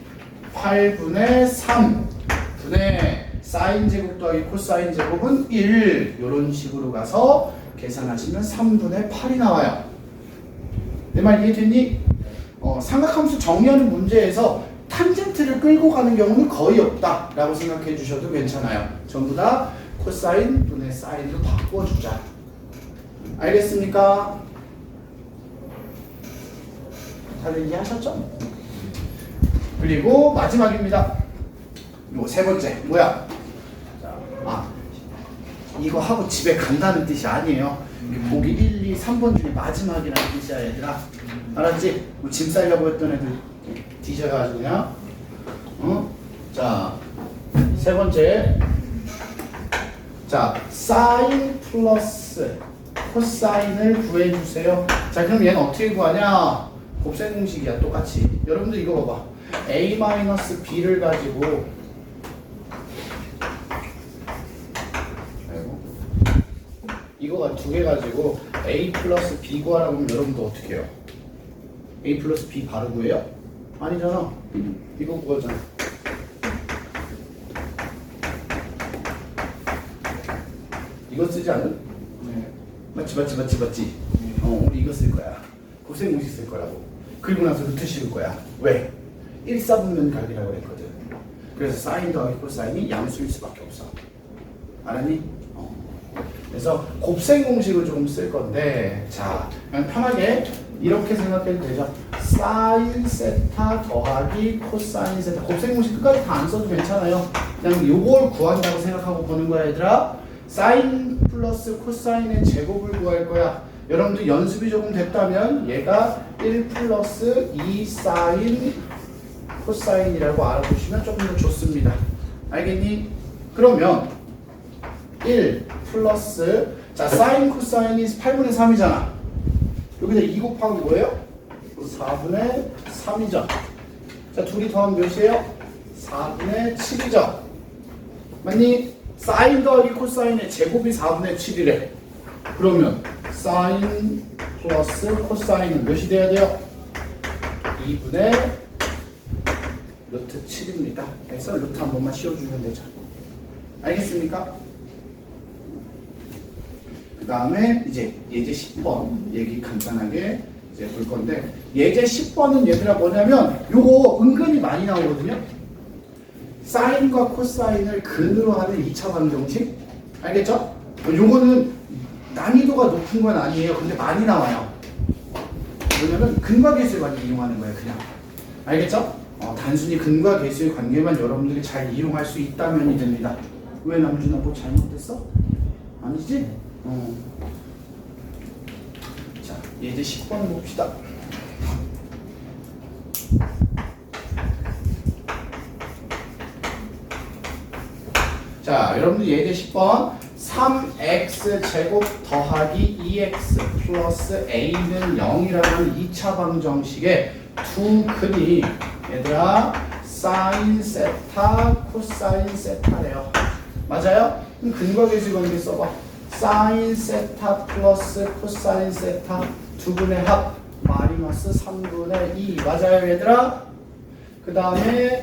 8분의 3 분의 사인 제곱 더하기 코사인 제곱은 1 이런 식으로 가서 계산하시면 3분의 8이 나와요. 내 말 이해됐니? 삼각함수 정리하는 문제에서 탄젠트를 끌고 가는 경우는 거의 없다 라고 생각해 주셔도 괜찮아요. 전부 다 코사인 분의 사인으로 바꿔주자. 알겠습니까? 다들 이해하셨죠? 그리고 마지막입니다. 요 세 번째 뭐야? 이거 하고 집에 간다는 뜻이 아니에요. 보기 1, 2, 3번 중에 마지막이라는 뜻이야, 얘들아. 알았지? 짐 싸려고 했던 애들 뒤져가지고 그냥. 자, 세 번째. 자, 사인 플러스 코사인을 구해주세요. 자, 그럼 얘는 어떻게 구하냐? 곱셈 공식이야, 똑같이. 여러분들 이거 봐봐. a-b를 가지고 이거가 두 개 가지고 a 플러스 b 구하라고 하면 여러분도 어떻게 해요? a 플러스 b 바로 구해요? 아니잖아. 이거 구하잖아. 이거 쓰지 않은? 네. 맞지. 우리 이거 쓸 거야. 곱셈 공식 쓸 거라고. 그리고 나서 루트 씌울 거야. 왜? 1사분면 각이라고 했거든. 그래서 사인 더하기 코사인이 양수일 수밖에 없어. 알았니? 그래서 곱셈 공식을 조금 쓸 건데, 자, 그냥 편하게 이렇게 생각해도 되죠. 사인 세타 더하기 코사인 세타. 곱셈 공식 끝까지 다 안 써도 괜찮아요. 그냥 요걸 구한다고 생각하고 보는 거야, 얘들아. 사인 플러스 코사인의 제곱을 구할 거야. 여러분들 연습이 조금 됐다면 얘가 1 플러스 2 사인 코사인이라고 알아보시면 조금 더 좋습니다. 알겠니? 그러면 1 플러스, 자, 사인 코사인이 8분의 3이잖아. 여기다 2 곱하기 뭐예요? 4분의 3이죠. 자, 둘이 더하면 몇이에요? 4분의 7이죠. 맞니? 사인 더하기 코사인의 제곱이 4분의 7이래. 그러면 사인 플러스 코사인은 몇이 돼야 돼요? 2분의 루트 7입니다. 그래서 루트 한 번만 씌워주면 되죠. 알겠습니까? 그 다음에 이제 예제 10번 얘기 간단하게 이제 볼 건데, 예제 10번은 얘들아 뭐냐면 요거 은근히 많이 나오거든요. 사인과 코사인을 근으로 하는 2차 방정식. 알겠죠? 요거는 난이도가 높은 건 아니에요. 근데 많이 나와요. 왜냐면 근과 계수의 관계 이용하는 거예요, 그냥. 알겠죠? 단순히 근과 계수의 관계만 여러분들이 잘 이용할 수 있다면이 됩니다. 왜 남준아 뭐 잘못됐어? 아니지? 자, 예제 10번 봅시다. 자, 여러분들 예제 10번 3x 제곱 더하기 2x 플러스 a는 0이라는 2차 방정식의 두 근이 얘들아 사인 세타 코사인 세타래요. 맞아요? 그럼 근과 계수 관계 써봐. 사인 세타 플러스 코사인 세타 두 분의 합 마이너스 3분의 2. 맞아요, 얘들아? 그 다음에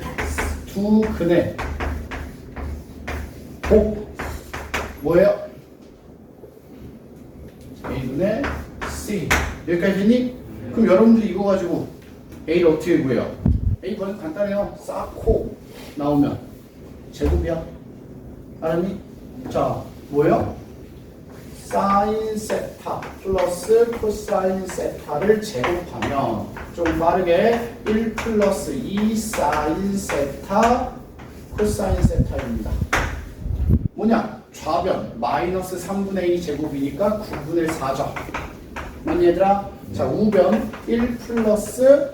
두 근의 곱 뭐예요? a분의 c. 여기까지 됐니? 그럼 여러분들 이거 가지고 a를 어떻게 구해요? a 벌써 간단해요. 쌓고 나오면 제곱이야. 알았니? 자, 뭐예요? 사인 세타 플러스 코사인 세타를 제곱하면 좀 빠르게 1 플러스 2 사인 세타 코사인 세타입니다. 뭐냐? 좌변 마이너스 3분의 2 제곱이니까 9분의 4죠. 맞니 얘들아? 자, 우변 1 플러스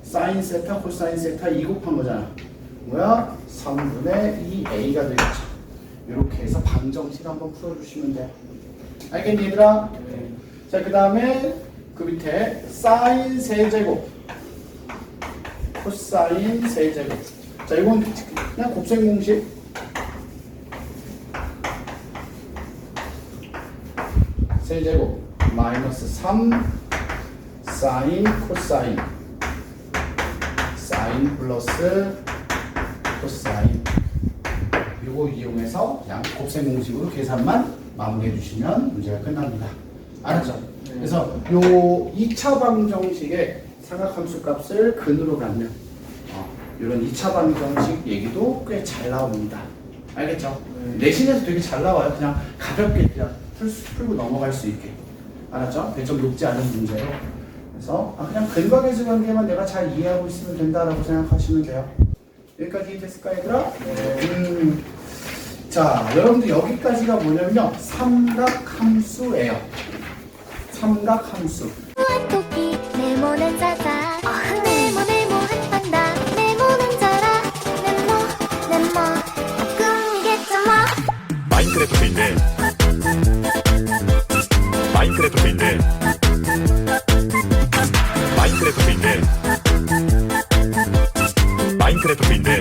사인 세타 코사인 세타 2 곱한 거잖아. 뭐야? 3분의 2a가 되겠죠. 이렇게 해서 방정식 한번 풀어주시면 돼요. 알겠니 얘들아? 네. 자, 그 다음에 그 밑에 사인 세제곱 코사인 세제곱. 자, 이건 그냥 곱셈 공식. 세제곱 마이너스 3 사인 코사인 사인 플러스 코사인 이거 이용해서 그냥 곱셈 공식으로 계산만 마무리해 주시면 문제가 끝납니다. 알았죠? 그래서 요 2차 방정식의 삼각함수 값을 근으로 갖는 이런 2차 방정식 얘기도 꽤 잘 나옵니다. 알겠죠? 내신에서 되게 잘 나와요. 그냥 가볍게 그냥 풀고 넘어갈 수 있게. 알았죠? 배점 높지 않은 문제로. 그래서 그냥 근과 계수 관계만 내가 잘 이해하고 있으면 된다라고 생각하시면 돼요. 여기까지 됐을까 얘들아? 자, 여러분들 여기까지가 뭐냐면요, 삼각함수예요. 삼각함수. 마인크래프트인데 마인크래프트인데 마인크래프트인데 마인크래프트인데